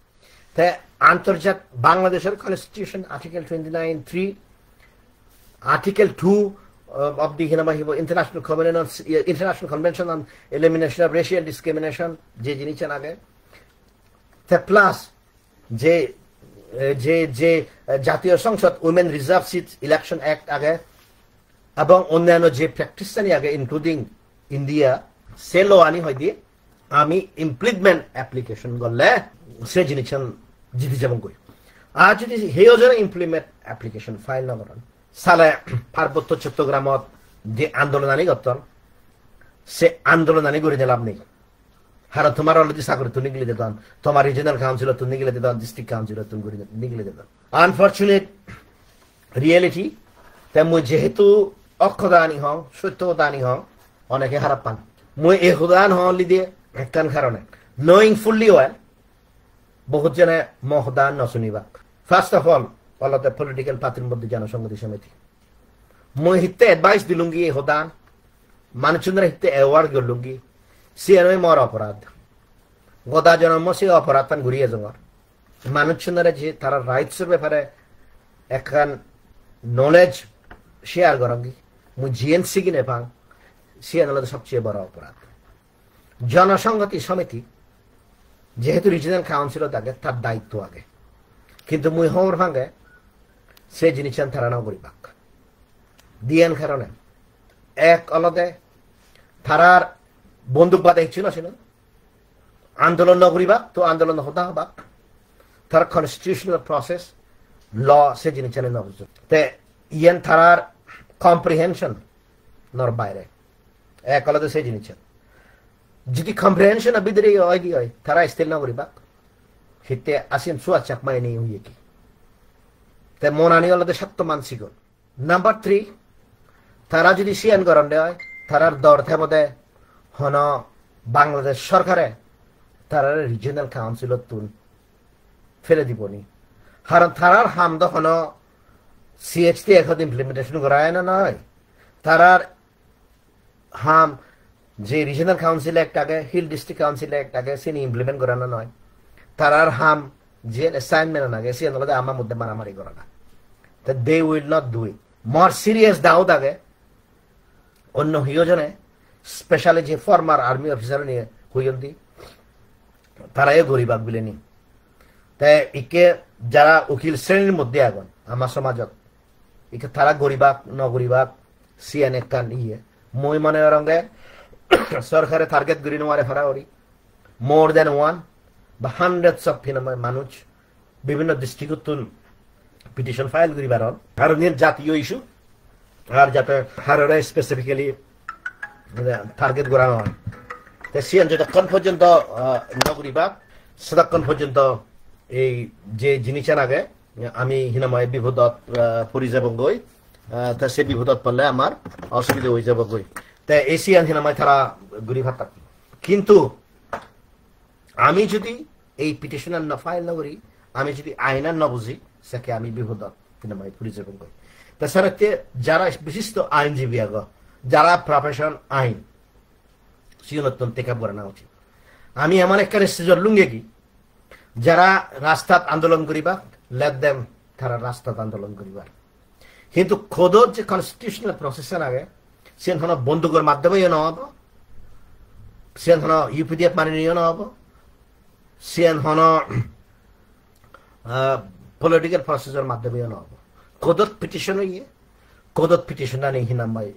তাই আন্তর্জাতিক বাংলাদেশের constitution article 29(3) article 2 of the International Convention on Elimination of Racial Discrimination যে জিনিস আগে তা প্লাস যে যে যে জাতীয় সংসদ women reserve seat election act আগে এবং অন্যান্য যে প্র্যাকটিস আগে ইনক্লুডিং ইন্ডিয়া সে ল আনি হয় দিয়ে আমি ইমপ্লিমেন্ট অ্যাপ্লিকেশন করলে সে জিনিস জিতে যাবো কই আর যদি সেই ওজনে ইমপ্লিমেন্ট অ্যাপ্লিকেশন ফাইল না করেন সালে পার্বত্য চট্টগ্রামত যে আন্দোলন আনি করতেন সে আন্দোলন আনি করে লাভ নেই হারা তোমার অলরেডি চাকরি তুমি নিগলে দিতাম তোমার রিজনাল কাউন্সিল তুমি নিগলে দিতাম ডিস্ট্রিক্ট কাউন্সিল তুমি নিগলে দিতাম আনফর্চুনেট রিয়েলিটি তাই মই যেহেতু অক্ষদানি হং সত্যদানি হং অনেকে হারাপ পান মই এই হুদান হং লিদে একটান কারণে নোয়িং ফুললি ওয়েল বহুত জনে মহদান নশুনিবা ফার্স্ট অফ অল অলতে পলিটিক্যাল পার্টির মধ্যে জনসংহতি সমিতি মই হিতে এডভাইস দিলুঙ্গি এই হুদান মানুষজনের হিতে অ্যাওয়ার্ড গলুঙ্গি সিএনওই মর অপরাধ গদা জন্ম সে অপরাধ তান ঘুরিয়ে যাওয়ার মানুষজনের যে তারা রাইটসের ব্যাপারে একখান নলেজ শেয়ার করি মুই জিএনসি কিনে পাং সিএন হলো সবচেয়ে বড় অপরাধ জনসংহতি সমিতি যেহেতু রিজিনাল কাউন্সিল থাকে তার দায়িত্ব আগে কিন্তু মুই হওয়ার ভাঙে সে জিনিস তারা নাও করি পাক দিয়েন কারণে এক অলদে তারার বন্দুক বাদে ছিল ছিল আন্দোলন নগরীবাক তো আন্দোলন হতা হবাক তার কনস্টিটিউশনাল প্রসেস ল সে জিনিস নবুঝ তে ইয়েন তারার কম্প্রিহেনশন নর বাইরে এক আলাদা সে জিনিস যদি কম্প্রিহেনশন বিদরে হয় দি হয় তারা স্থির নগরীবাক হিতে আসিন সুয়া চাকমাই নেই হইয়ে কি তে মনানি আলাদা সত্য মানসিক নাম্বার 3 তারা যদি সিএন গরম দেয় তারার দর্থে মধ্যে হন বাংলাদেশ সরকারে তারা রিজিনাল কাউন্সিলত তুন ফেলে দিবনি কারণ তারার হামদ হন সিএচটি এখন ইমপ্লিমেন্টেশন করায় না নয় তারার হাম যে রিজিনাল কাউন্সিল অ্যাক্ট আগে হিল ডিস্ট্রিক্ট কাউন্সিল অ্যাক্ট আগে সিনি ইমপ্লিমেন্ট করানো নয় তারার হাম যে অ্যাসাইনমেন্ট আগে সে আমার মধ্যে মারামারি করা না they will not do it more serious দাউদ আগে অন্য হিয়োজনে স্পেশালি যে ফর্মার আর্মি অফিসার নিয়ে হইয়ন্তি তারা এ গরিবাক বিলে নি তাই ইকে যারা উকিল শ্রেণীর মধ্যে আগুন আমার সমাজত ইকে তারা গরিবাক নগরিবাক সিএন একখান ইয়ে মই মনে রঙে সরকারে টার্গেট করি নোয়ারে ফেরাওরি মোর দেন 1 বা 100s অফ মানুষ বিভিন্ন ডিস্ট্রিক্ট পিটিশন ফাইল করিবার কারণ জাতীয় ইস্যু আর যাতে হারে স্পেসিফিক্যালি টার্গেট করা হয় তাই সিএন যতক্ষণ পর্যন্ত নগরীবাগ ততক্ষণ পর্যন্ত এই যে জিনিস আগে আমি হিনাময় বিপদত পরি যাব গই তা সে বিপদত পড়লে আমার অসুবিধা হয়ে যাব গই তাই এই সিএন হিনাময় তারা ঘুরি ভাত কিন্তু আমি যদি এই পিটিশনার না ফাইল না করি আমি যদি আইনার না বুঝি সেকে আমি বিপদত হিনাময় পরি যাব গই তাছাড়া যারা বিশিষ্ট আইনজীবী আগ যারা প্রফেশন আইন সিউনত্তন টেকআপ করে নেওয়া উচিত আমি এমন একটা স্টেজর লুঙ্গে কি যারা রাস্তাত আন্দোলন করিবা লেট দেম তারা রাস্তাত আন্দোলন করিবার কিন্তু খোদর যে কনস্টিটিউশনাল প্রসেস আগে সেন হন বন্দুকের মাধ্যমে নহব সেন হন ইউপিডিএফ মানে নিয়ে নহব সেন হন পলিটিক্যাল প্রসেসের মাধ্যমে নহব খোদর পিটিশন ইয়ে খোদর পিটিশন আনি হিনামাই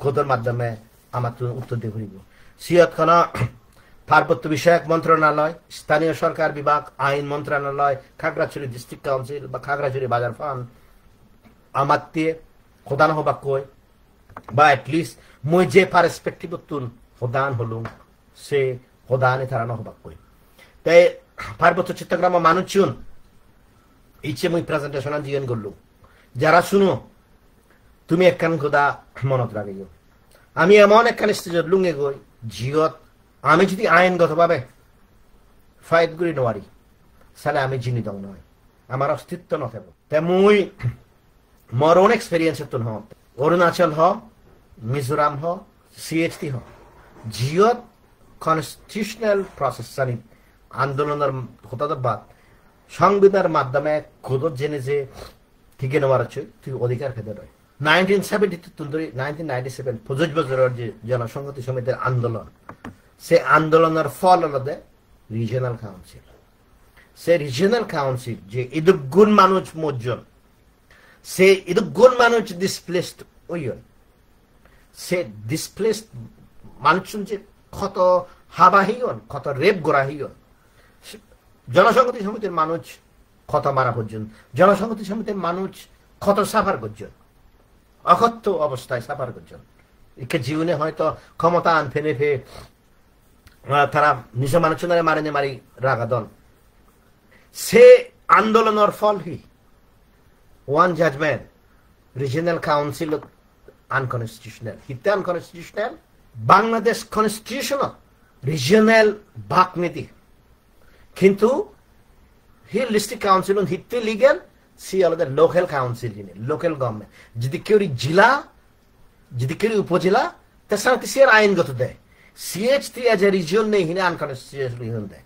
খোদর মাধ্যমে আমার উত্তর দিয়ে ঘুরিব সিয়ত খানা পার্বত্য বিষয়ক মন্ত্রণালয় স্থানীয় সরকার বিভাগ আইন মন্ত্রণালয় খাগড়াছড়ি ডিস্ট্রিক্ট কাউন্সিল বা খাগড়াছড়ি বাজার ফান্ড আমার দিয়ে খোদান হবা কই বা এটলিস্ট মই যে পারস্পেক্টিভ তুন হোদান হলুম সে হোদানে তারানো হবা কই তাই পার্বত্য চট্টগ্রাম মানুষজন ইচ্ছে মই প্রেজেন্টেশন জিয়ন করলুম যারা শুনো তুমি একখান খোদা মনত রাখিও আমি এমন একখান স্টেজত লুঙ্গে গই জিয়ত আমি যদি আইনগতভাবে ফাইট করি নোৱাৰি তাহলে আমি জিনিত নয় আমার অস্তিত্ব নথাব তাই মই মোর ওন এক্সপেরিয়েন্স তুন হ অরুণাচল হ মিজোরাম হ সিএচটি হ জিয়ত কনস্টিটিউশনাল প্রসেস জানি আন্দোলনের হতাদের বাদ সংবিধানের মাধ্যমে খোদত জেনে যে ঠিকে নেওয়ার আছে তুই অধিকার খেতে নয় 1997 প্রযোজ্য বছরের যে জনসংহতি সমিতির আন্দোলন সে আন্দোলনের ফল হলো রিজিয়নাল কাউন্সিল সে রিজিয়নাল কাউন্সিল যে ইদুগুণ মানুষ মজ্জন সে ইদুগুণ মানুষ ডিসপ্লেসড ওইন সে ডিসপ্লেসড মানুষ যে কত হাবাহিয়ন কত রেপ গোড়াহিয়ন জনসংহতি সমিতির মানুষ কত মারা পর্যন্ত জনসংহতি সমিতির মানুষ কত সাফার করছেন অকথ্য অবস্থায় সাফার করছেন একে জীবনে হয়তো ক্ষমতা আন ফেনে ফে তারা নিজ মানুষজনের মারিনে মারি রাগাদন সে আন্দোলনের ফল হি one judgement regional council unconstitutional হিতে আনকনস্টিটিউশনাল বাংলাদেশ কনস্টিটিউশন রিজিয়নাল ভাগ নীতি কিন্তু হিল ডিস্ট্রিক্ট কাউন্সিল হিতে লিগেল সি আলাদা লোকাল কাউন্সিল লোকাল গভর্নমেন্ট যদি কেউ জেলা যদি কেউ উপজেলা তার সাথে সে আইনগত দেয় সিএচটি এজ এ রিজিয়ন নেই হিনে আনকনস্টিটিউশনাল রিজিয়ন দেয়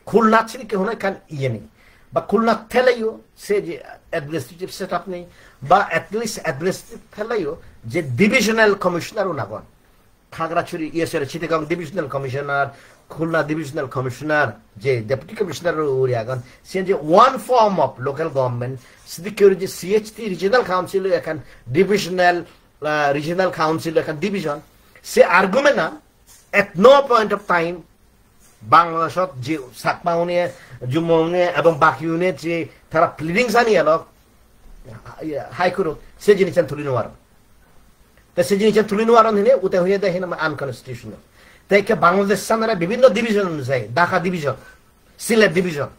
খুলনা ছিল কেউ না কান ইয়ে নেই বা খুলনা থেলাইও সে যে অ্যাডমিনিস্ট্রেটিভ সেট আপ নেই বা অ্যাটলিস্ট অ্যাডমিনিস্ট্রেটিভ থেলাইও যে ডিভিশনাল কমিশনারও না বন খাগড়াছড়ি ইয়েসের Chittagong divisional commissioner Khulna divisional commissioner যে ডেপুটি কমিশনার আগন সে যে one form of local government সেদিক কেউ যে সিএচটি রিজিয়নাল কাউন্সিল এখন ডিভিশনাল রিজিয়নাল কাউন্সিল এখন ডিভিশন সে আর্গুমেন্ট না at no point of time বাংলাদেশত যে সাকমা উনি জুম্মা উনি এবং বাকি উনি যে তারা প্লিডিং জানিয়ে এলো হাইকোর্ট সে জিনিস তুলি নেওয়ার সে জিনিস তুলি নেওয়ার হিনে উতে হয়ে দেখেন আনকনস্টিটিউশনাল তাই বাংলাদেশ সামনে বিভিন্ন ডিভিশন অনুযায়ী ঢাকা ডিভিশন সিলেট ডিভিশন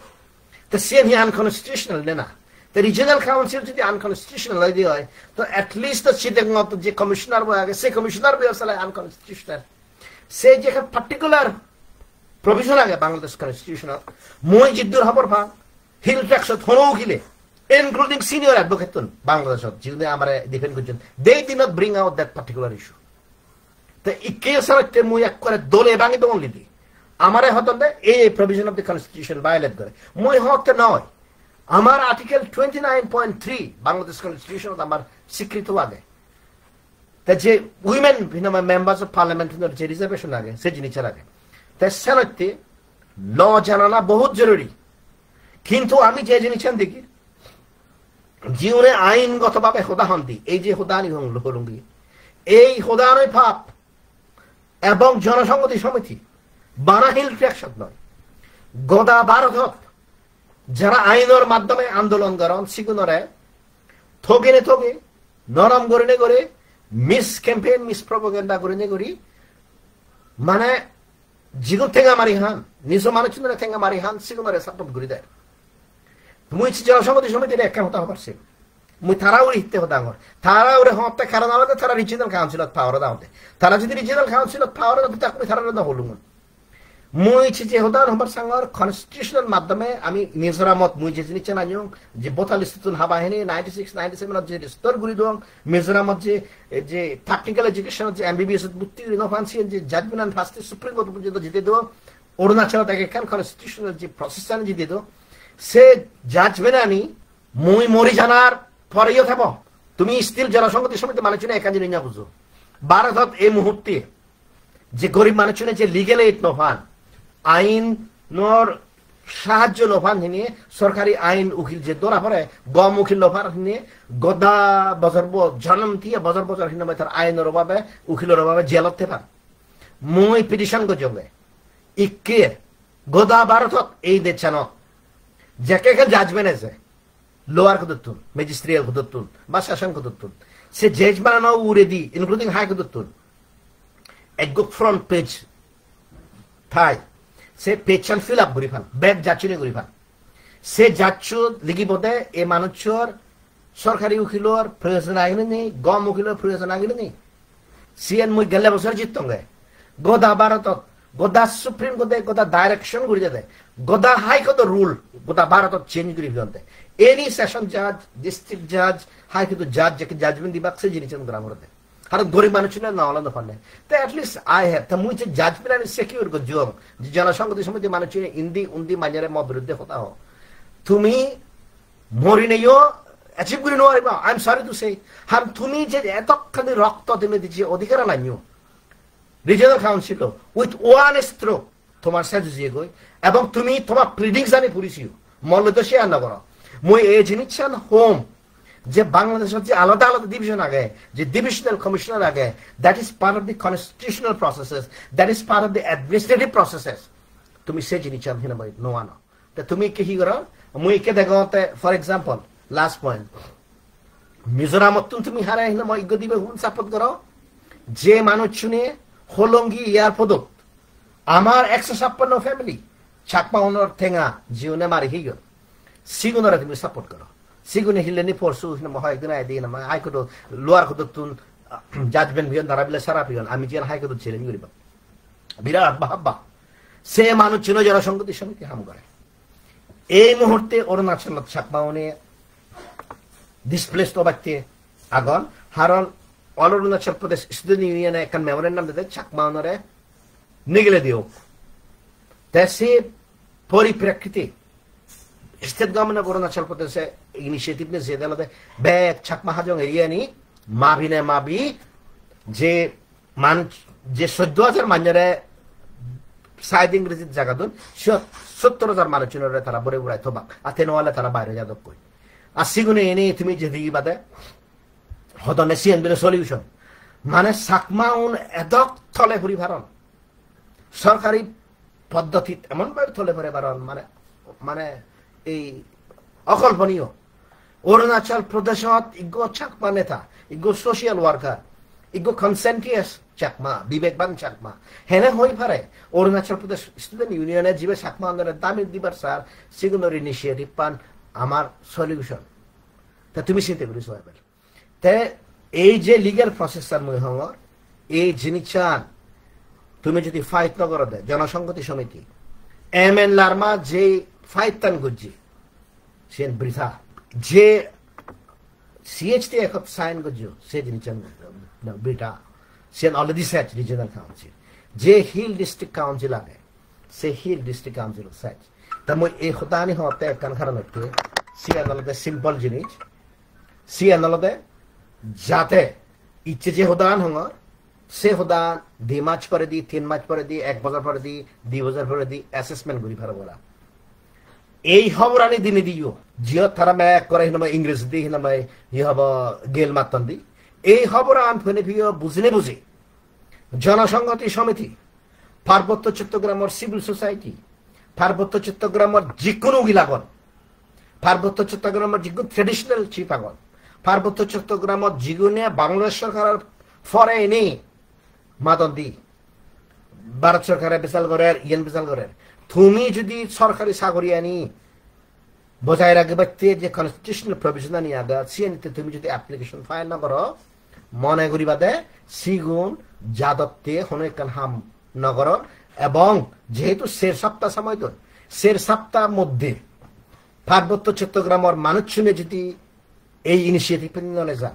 তো সে হি আনকনস্টিটিউশনাল না তো রিজিয়নাল কাউন্সিল যদি আনকনস্টিটিউশনাল হয় তো অ্যাটলিস্ট তো চিটাগং যে কমিশনার বই আগে সে কমিশনার বই আসলে আনকনস্টিটিউশনাল সে যে পার্টিকুলার প্রভিশন আগে বাংলাদেশ কনস্টিটিউশন মই জিদ্দুর খবর পান হিল ট্যাক্সত হনও গিলে ইনক্লুডিং সিনিয়র অ্যাডভোকেট বাংলাদেশত যিনি আমার ডিফেন্ড করছেন they did not bring out that particular issue তো এই কেসে মই এক করে দলে ভাঙি দলি দি আমারে হতো এই provision of the constitution violate করে মই হতে নয় আমার আর্টিকেল 29.3 বাংলাদেশ কনস্টিটিউশন আমার স্বীকৃত আগে তা যে উইমেন মেম্বার্স অফ পার্লামেন্ট যে রিজার্ভেশন আগে সে জিনিসের আগে তাই সেনতে ল জানানা বহুত জরুরি কিন্তু আমি যে জিনিস দেখি জীবনে আইনগতভাবে হোদাহন দি এই যে হোদানি হলুঙ্গি এই হোদানই পাপ এবং জনসংহতি সমিতি বানাহিল ট্যাক্সত নয় গদা ভারতত যারা আইনের মাধ্যমে আন্দোলন করেন সিগুনরে থগিনে থগে নরম গরিনে করে মিস ক্যাম্পেইন মিস প্রপাগান্ডা গরিনে করি মানে জিগুন ঠেঙ্গা মারি হান নিজ মানুষজনের ঠেঙ্গা মারি হান সিগুনরে সাপোর্ট করে দেয় মুই জনসংহতি সমিতির একটা হতা পারছে মুই তারা উড়ে হিতে হতা আমার তারা উড়ে হতে কারণ আলাদা তারা রিজিয়নাল কাউন্সিলত পাওয়ার দাওতে তারা যদি রিজিয়নাল কাউন্সিলত পাওয়ার দাওতে তাকে তারা না হলুম মুই যে হতান হবার সাঙ্গর কনস্টিটিউশনাল মাধ্যমে আমি মিজোরামত মুই যে জিনিস জানিও যে 42 হাবা হেনে 96 97 যে স্তর গুলি দং মিজোরামত যে টেকনিক্যাল এডুকেশন যে এমবিবিএস বুদ্ধি রিনোভান্সি যে judgement and first supreme court পর্যন্ত জিতে দেব অরুণাচল থেকে কান কনস্টিটিউশনাল যে প্রসেস জানি জিতে দেব সে জাজমেন্ট আনি মুই মরি জানার পরেও থাকব তুমি স্টিল জনসংহতি সমিতি মানুষজনে একা জিনিস না বুঝো ভারতত এই মুহূর্তে যে গরিব মানুষজনে যে লিগেল এইড নফান আইন নর সাহায্য নফান নিয়ে সরকারি আইন উকিল যে দৌড়া পড়ে গম উকিল নফার নিয়ে গদা বছর জন্ম দিয়ে বছর বছর হিনে তার আইনের অভাবে উকিলের অভাবে জেলতে পার মই পিটিশন গজবে ইকে গদা ভারতত এই দেশান যাকে জাজমেন্ট আছে লোয়ার কুদুত্তুন ম্যাজিস্ট্রিয়াল কুদুত্তুন বা শাসন কুদুত্তুন সে জজ বানানো উড়ে দি ইনক্লুডিং হাই কুদুত্তুন এক ফ্রন্ট পেজ থাই সে পেছন ফিল আপ করি ফান ব্যাগ যাচ্ছি করি ফান সে যাচ্ছ লিখি বোধে এ মানুষের সরকারি উকিলর প্রয়োজন আগলে নেই গম উকিলর প্রয়োজন আগলে নেই সিএন মুই গেলে বছর জিততঙ্গে গদা ভারতত গদা সুপ্রিম কোর্টে গদা ডাইরেকশন করে যেতে গদা হাইকোর্ট রুল গদা ভারতত চেঞ্জ করে ফিরতে এনি সেশন জাজ ডিস্ট্রিক্ট জাজ হাইকোর্ট জাজ যাকে জাজমেন্ট দিবাক সে জিনিস গ্রামরতে আর গরিব মানুষ না হলানো ফান্ডে তো অ্যাটলিস্ট আই হ্যাভ তা মুই যে জাজমেন্ট আমি সিকিউর কর জম যে জনসংহতি সমিতি মানুষ ইন্দি উন্দি মাঝারে ম বিরুদ্ধে কথা হো তুমি মরি নেইও অ্যাচিভ করে নোয়ারিবা I am sorry to say আর তুমি যে এতখানি রক্ত তুমি দিচ্ছি অধিকার নাইও regional council with one stroke তোমার সাথে যে গই এবং তুমি তোমার প্রিডিংস আমি পুরিছিও মল্ল তো শেয়ার না করো মই এই জিনিস হোম যে বাংলাদেশের যে আলাদা আলাদা ডিভিশন আগে যে ডিভিশনাল কমিশনার আগে that is part of the constitutional processes that is part of the administrative processes তুমি সে জিনিস আমি নোয়ানো তা তুমি কি করো মই কে দেখো ফর এক্সাম্পল লাস্ট পয়েন্ট মিজোরামত তুমি হারাই হিনা মই ইগো দিবে হুন সাপোর্ট করো যে মানুষ শুনে হোলঙ্গি ইয়ার পদক আমার 156 ফ্যামিলি ছাকমা ওনর ঠেঙা জীবনে মারি হিগ সিগুনরা তুমি সাপোর্ট করো সিগুনে হিলেনি ফোর্সু হয় একদিন আইদিন হাইকোর্ট লোয়ার কোর্ট তুন জাজমেন্ট ভিয়ন দাঁড়াবিলে সারা পিয়ন আমি যে হাইকোর্ট ছিলেন করিব বিরাট বাহাব্বা সে মানুষ ছিল জনসংহতি সমিতি হাম করে এই মুহূর্তে Arunachal ছাকমাউনে displaced অবাক্তে আগন Harun all Arunachal Pradesh student ইউনিয়নে একটা মেমোরেন্ডাম দিতে ছাকমাউনরে নিগলে দিও সে পরিপ্রেক্ষিতে স্টেট গভর্নমেন্ট অফ অরুণাচল প্রদেশে ইনিশিয়েটিভ ने जे दलदे बैक छकमा हाजों एरिया नी माभी ने माभी जे मान जे 14000 मानरे साइड इंग्लिश जगह दुन 70000 मानचिनरे तारा बरे बुराय थोबा अथेनो वाला तारा बाहर जा दो कोई आसिगुने एने तुमी जे दिगी बादे हदने सीएन बिले सॉल्यूशन माने सकमा उन एदक थले पुरी भारण सरकारी पद्धति एमन भाবে थले भरे भारण माने माने এই অকল্পনীয় অরুণাচল প্রদেশত ইগো চাকমা নেতা ইগো সোশিয়াল ওয়ার্কার ইগো কনসেন্টিয়াস চাকমা বিবেকবান চাকমা হেনে হই পারে অরুণাচল প্রদেশ স্টুডেন্ট ইউনিয়নে জিবে চাকমা আন্দোলনের দামি দিবার স্যার সিগুনোর ইনিশিয়েটিভ পান আমার সলিউশন তা তুমি চিন্তা করিস ভাইবেল তে এই যে লিগ্যাল প্রসেসর মই হঙ এই জিনিসান তুমি যদি ফাইট ন করো দে জনসংহতি সমিতি এমএন লার্মা যে ফাইতান গুজি সেন বৃথা যে সিএচটি এক সাইন গুজো সে জিনিসান বেটা Sen already set regional council যে হিল ডিস্ট্রিক্ট কাউন্সিল আগে সে হিল ডিস্ট্রিক্ট কাউন্সিল সেট তা মই এই হতানি হতে কান কারণ একটু সিএন অলরেডি সিম্পল জিনিস সিএন অলরেডি যাতে ইচ্ছে যে হদান হঙ সে হদান 2 মাস পরে দি 3 মাস পরে দি 1 বছর পরে দি 2 বছর পরে দি অ্যাসেসমেন্ট করি ফার বলা এই খবরানি দিনে দিও জিও তারা ম্যাক করে হিনা ইংরেজি দি হিনা ভাই ই হব গেল মাতন দি এই খবরান ফেনে ভিও বুঝনে বুঝে জনসংহতি সমিতি পার্বত্য চট্টগ্রামের সিভিল সোসাইটি পার্বত্য চট্টগ্রামের যিকোনো গিলাগন পার্বত্য চট্টগ্রামের যিকোনো ট্রেডিশনাল চিফ আগন পার্বত্য চট্টগ্রামের যিগুনে বাংলাদেশ সরকারের ফরে এনে মাতন দি ভারত সরকারের বিশাল করে ইয়েন বিশাল করে তুমি যদি সরকারি চাকরি আনি বজায় রাখবে যে কনস্টিটিউশনাল প্রভিশন আনি আগা সিএনতে তুমি যদি অ্যাপ্লিকেশন ফাইল না করো মনে করিবা দে সিগুন যাদবতে হনেকান হাম নগর এবং যেহেতু শের সপ্তাহ সময় তো শের সপ্তাহ মধ্যে পার্বত্য চট্টগ্রামের মানুষ শুনে যদি এই ইনিশিয়েটিভ নিয়ে যা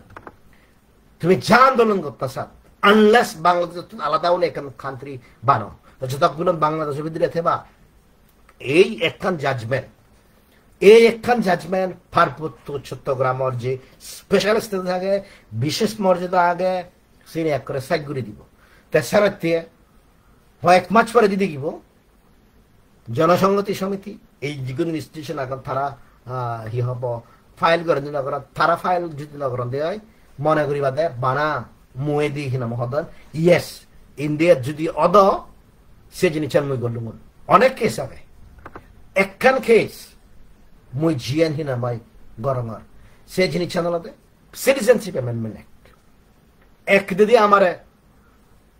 তুমি যা আন্দোলন করতেছ আনলেস বাংলাদেশ আলাদা হলে এখান কান্ট্রি বানো যতক্ষণ বাংলাদেশের ভিতরে থেবা এই একখান জাজমেন্ট এই একখান জাজমেন্ট পার্বত্য চট্টগ্রামের যে স্পেশাল স্টেটাস আগে বিশেষ মর্যাদা আগে সিনে এক করে সাইড করে দিব তাছাড়া এক মাস পরে দিদি দিব জনসংহতি সমিতি এই যিকোনো ইনস্টিটিউশন এখন তারা হব ফাইল করে দিন তারা ফাইল যদি নগরণ দেয় মনে করি বাদে বানা মুয়ে দি হিনা মহোদয় ইয়েস ইন্ডিয়া যদি অদ সে জিনিস মুই গলুম অনেক কেস হবে একখান কেস মুই জিয়ান হিনা মাই গরমর সে জিনিস আদালতে সিটিজেনশিপ অ্যামেন্ডমেন্ট অ্যাক্ট এক যদি আমার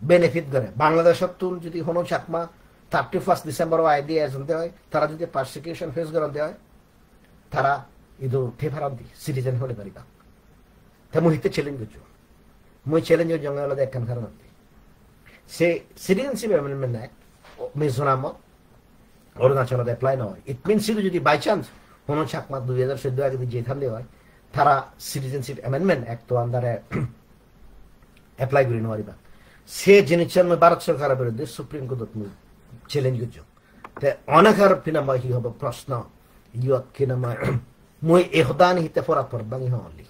বেনিফিট করে বাংলাদেশের তুল যদি হনো চাকমা 31 ডিসেম্বর আইডিয়া এজেন্টে হয় তারা যদি পারসিকিউশন ফেস করতে হয় তারা ইদো ঠেফারান্তি সিটিজেন হলে পারিবা তা মুই হিতে চ্যালেঞ্জ করছো মুই চ্যালেঞ্জের জঙ্গল আলাদা একখান কারণ সে সিটিজেনশিপ অ্যামেন্ডমেন্ট অ্যাক্ট মিজোরাম অরুণাচলত এপ্লাই নয় ইট মিনস যদি বাই চান্স হনো চাকমা 2014 আগে যে থাকলে হয় তারা সিটিজেনশিপ অ্যামেন্ডমেন্ট অ্যাক্ট তো আন্দারে এপ্লাই করে নেওয়ারিবা সে জিনিস ভারত সরকারের বিরুদ্ধে সুপ্রিম কোর্টত মুই চ্যালেঞ্জ করছো তে অনেকের পিনামা হি হব প্রশ্ন ইয়ত কিনামা মুই এহদান হিতে ফরাত পরবাঙ্গি হলি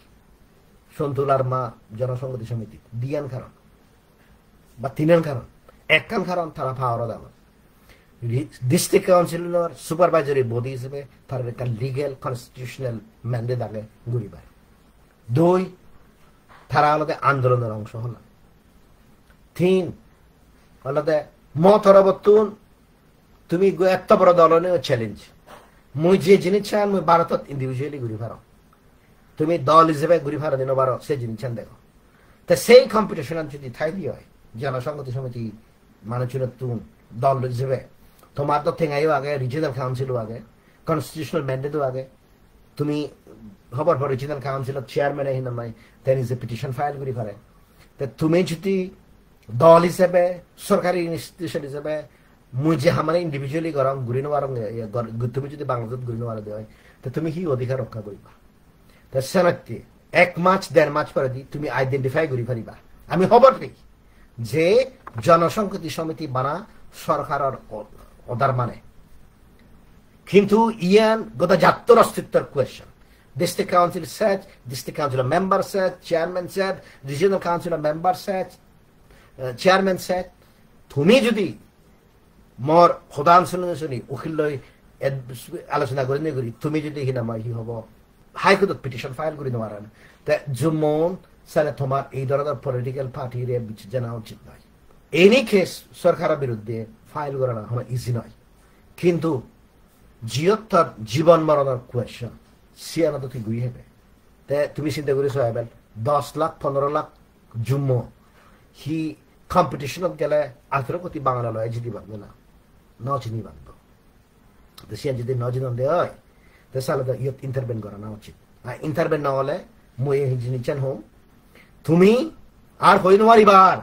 সন্তুলার মা জনসংহতি সমিতি দিয়ান কারণ বা তিনান কারণ একখান কারণ তারা পাওয়ার দাম ডিস্ট্রিক্ট কাউন্সিলর সুপারভাইজারি বডি হিসেবে তার একটা লিগেল কনস্টিটিউশনাল ম্যান্ডেট আগে ঘুরিবার দুই তারা আলাদা আন্দোলনের অংশ হল তিন আলাদা মত হরবতুন তুমি এত বড় দলনীয় চ্যালেঞ্জ মুই যে জিনিস চান মুই ভারতত ইন্ডিভিজুয়ালি ঘুরি পারো তুমি দল হিসেবে ঘুরি পারো দিন পারো সে জিনিস চান দেখো তা সেই কম্পিটিশন যদি থাইলি হয় জনসংহতি সমিতি মানুষের তুন দল হিসেবে তোমার তো ঠেঙাইও আগে রিজিনাল কাউন্সিলও আগে কনস্টিটিউশনাল ম্যান্ডেটও আগে তুমি খবর পর রিজিনাল কাউন্সিলর চেয়ারম্যান হিনামাই তেন ইজ এ পিটিশন ফাইল করি পারে তা তুমি যদি দল হিসেবে সরকারি ইনস্টিটিউশন হিসেবে মুই যে আমার ইন্ডিভিজুয়ালি গরম ঘুরি নেওয়ার তুমি যদি বাংলাদেশ ঘুরি নেওয়ার দেওয়া তো তুমি কি অধিকার রক্ষা করিবা তা সেনাতে 1 মাস 1.5 মাস পরে দি তুমি আইডেন্টিফাই করি পারিবা আমি খবর পেই যে জনসংহতি সমিতি বানা সরকারের অদার মানে কিন্তু ইয়ান গোটা জাতীয় অস্তিত্বের question district council set district councillor member set chairman set regional councillor member set chairman set তুমি যদি মোর সদান শুনি উকিল লৈ আলোচনা কৰি নেগৰি তুমি যদি হিনা মাই হব হাইকোর্টত পিটিশন ফাইল কৰি নোৱাৰা তে জুমন সালে তোমার এই ধরনের পলিটিক্যাল পার্টির জানা উচিত নয় এনি কেস সরকারের বিরুদ্ধে ফাইল করা না হলো ইজি নয় কিন্তু জিয়ত্তর জীবন মরণের কোয়েশ্চন সিয়ানা তো তুই গুই হবে তে তুমি চিন্তা করেছো এবার 10 লাখ 15 লাখ জুম্ম হি কম্পিটিশনত গেলে 18 কোটি বাংলা লয় জিদি পারবে না নচিনি বাঁধব তো সে যদি নজিন দেয় তো সালে তো ইয়ত ইন্টারভেন করা না উচিত আর ইন্টারভেন না হলে মুই নিচান হোম তুমি আর হই নোয়ারিবার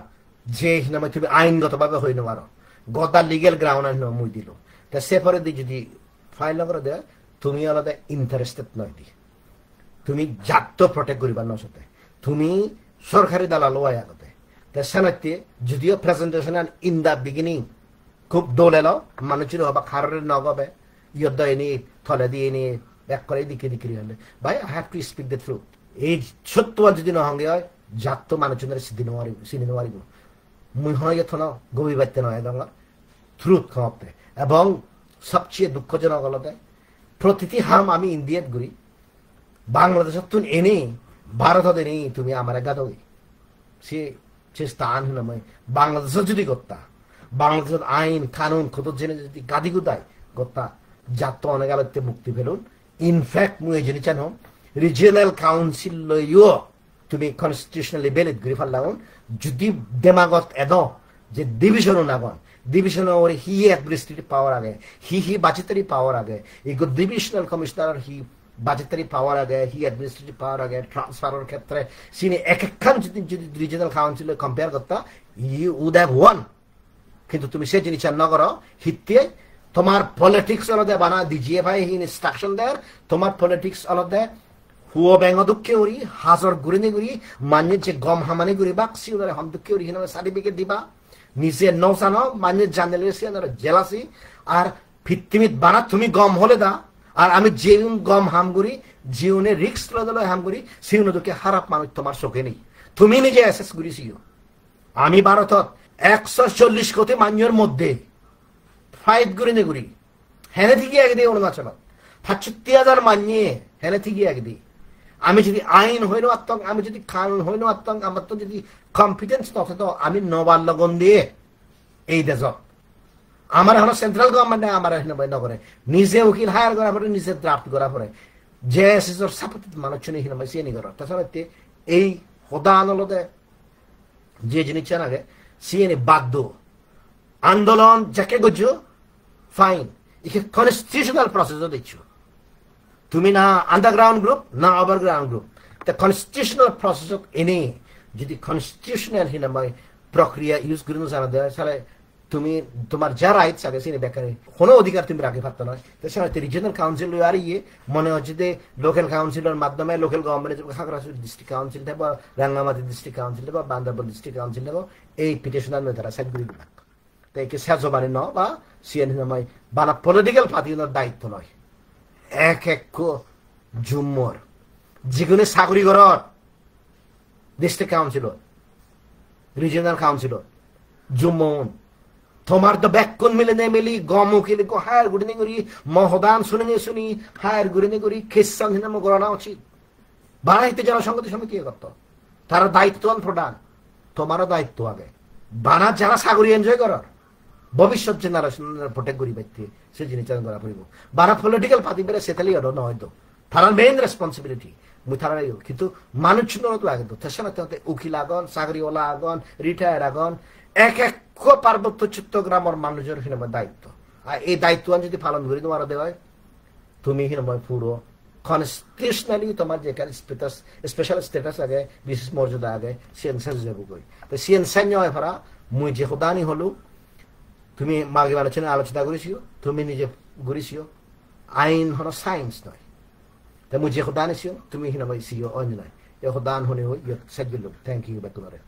যে নামে তুমি আইনগতভাবে হই নোয়ারো গদা লিগেল গ্রাউন্ড আইন মুই দিল তা সে পরে দি যদি ফাইল না করে দেয় তুমি আলাদা ইন্টারেস্টেড নয় দি তুমি জাত প্রটেক্ট করিবার নসাতে তুমি সরকারি দালাল হয় আগতে তা সেনাতে যদিও প্রেজেন্টেশন ইন দা বিগিনিং খুব দোলে লো মানুষের হবা খারের নগবে ইয়দ্দ এনে থলে দিয়ে এনে এক করে দিকে দিকে হলে ভাই I have to speak the truth এই সত্য যদি নহঙ্গে হয় জাত মানুষের চিনি নেওয়ারিব মুই হয় থন গভীর বাড়তে নয় দঙ্গা ট্রুথ খাওয়াতে এবং সবচেয়ে দুঃখজনক হলতে প্রতিটি হাম আমি ইন্ডিয়াত ঘুরি বাংলাদেশের তুন এনে ভারতত এনে তুমি আমার গাদই সে স্থান নয় বাংলাদেশের যদি করতা বাংলাদেশের আইন কানুন কত জেনে যদি গাদি গুদায় করতা জাত অনেক আলোতে মুক্তি পেলুন ইনফ্যাক্ট মুই জেনে চান রিজিওনাল কাউন্সিল লইও তুমি কনস্টিটিউশনাল লেভেলে ঘুরে ফেললাম যদি দেমাগত এদ যে ডিভিশনও নাগন ডিভিশন ওর হি অ্যাডমিনিস্ট্রেটিভ পাওয়ার আগে হি বাজেটারি পাওয়ার আগে এগো ডিভিশনাল কমিশনার হি বাজেটারি পাওয়ার আগে হি অ্যাডমিনিস্ট্রেটিভ পাওয়ার আগে ট্রান্সফারের ক্ষেত্রে সিনে এক একখান যদি রিজিওনাল কাউন্সিল কম্পেয়ার করতা ইউ উড হ্যাভ ওয়ান কিন্তু তুমি সে জিনিস না করো হিতে তোমার পলিটিক্স আলাদা বানা দিজিয়ে ভাই হি ইনস্ট্রাকশন দেয় তোমার পলিটিক্স আলাদা হুও ব্যাঙ্গ দুঃখে উড়ি হাজর গুড়িনে গুড়ি মানের যে গম হামানে গুড়ি বাক্সি ওদের হম দুঃখে উড়ি হিনামে সার্টিফিকেট দিবা নিজে নৌসানো মানের জানেলে সে জেলাসি আর ভিত্তিমিত বানা তুমি গম হলে দা আর আমি যেউন গম হাম করি জীবনে রিক্স লদলে হাম করি সিউন দুকে খারাপ মানুষ তোমার চোখে নেই তুমি নিজে অ্যাসেস করিছিও আমি ভারতত 140 কোটি মানুষের মধ্যে ফাইট করে নে করি হেনে থেকে একদি অরুণাচলত 65,000 মানিয়ে হেনে থেকে একদি আমি যদি আইন হইল আত্মক আমি যদি কানুন হইল আত্মক আমার তো যদি কম্পিটেন্স নথতো আমি নবাল লগন দিয়ে এই দেশত আমার এখন সেন্ট্রাল গভর্নমেন্টে আমার নকরে নিজে উকিল হায়ার করা পরে নিজে ড্রাফট করা পরে যে এসএসর সাপোর্ট মানুষ চুনি হিনা মাইসি নি করা তাছাড়া এই খোদা আদালতে যে জিনিস আগে সিএনএ বাধ্য আন্দোলন যাকে গজ্জো ফাইন একে কনস্টিটিউশনাল প্রসেসও দিচ্ছ তুমি না আন্ডারগ্রাউন্ড গ্রুপ না ওভারগ্রাউন্ড গ্রুপ তা কনস্টিটিউশনাল প্রসেস এনে যদি কনস্টিটিউশনাল হিনামাই প্রক্রিয়া ইউজ করে জানা দেয় তাহলে তুমি তোমার যা রাইটস আগে সিনে বেকারে কোনো অধিকার তুমি রাখতে পারতো না তাছাড়া রিজিয়নাল কাউন্সিল আর ইয়ে মনে হচ্ছে যে লোকাল কাউন্সিলের মাধ্যমে লোকাল গভর্নমেন্টের খাগড়াছড়ি ডিস্ট্রিক্ট কাউন্সিল থাকবো রাঙ্গামাটি ডিস্ট্রিক্ট কাউন্সিল থাকবো বান্দারবান ডিস্ট্রিক্ট কাউন্সিল থাকবো এই পিটিশনার তারা সাইড করে দিলাম তাই কি সেজবানি ন বা সিএন হিনামাই বানা পলিটিক্যাল পার্টির দায়িত্ব নয় এক জুম্মর যিকোনো চাকরি ঘরত district councillor regional councillor Jummon তোমার তো ব্যাকন মিলে নেই মিলি গম উকিলে হায়ার গুড়িনে করি মহদান শুনি হায়ার গুড়িনে করি খ্রিস্টান হিনাম গড়ানো উচিত বানাইতে যারা সংগঠন সমিতি করত তারা দায়িত্ব প্রদান তোমারও দায়িত্ব আগে বানা যারা চাকরি এনজয় করার ভবিষ্যৎ জেনারেশনের প্রোটেক্ট করি ব্যক্তি সে জিনিস করা পড়ব বানা পলিটিক্যাল পার্টি বেড়ে সেটালি অর্ডার নয় তো তারা মেইন রেসপন্সিবিলিটি তারা কিন্তু মানুষ তো আগে তো তাছাড়া উকিল আগন চাকরিওয়ালা আগন রিটায়ার্ড আগন এক পার্বত্য চট্টগ্রামের মানুষের হিনামা দায়িত্ব আর এই দায়িত্ব যদি পালন করে তোমার দেওয়া তুমি হিনাময় পুরো কনস্টিটিউশনালি তোমার যে স্পেশাল স্ট্যাটাস আগে বিশেষ মর্যাদা আগে সিএনসার যাব কই তো সিএনসার নয় ফরা মুই যে খোদানি হলো তুমি মাগে আলোচনা করেছিও তুমি নিজে ঘুরেছিও আইন হলো সায়েন্স নয় তা মুই যে খোদানি ছিল তুমি হিনাময় সিও অন্য নয় এ খোদান হনে হই সাজ্জুল থ্যাংক ইউ বেতুমারে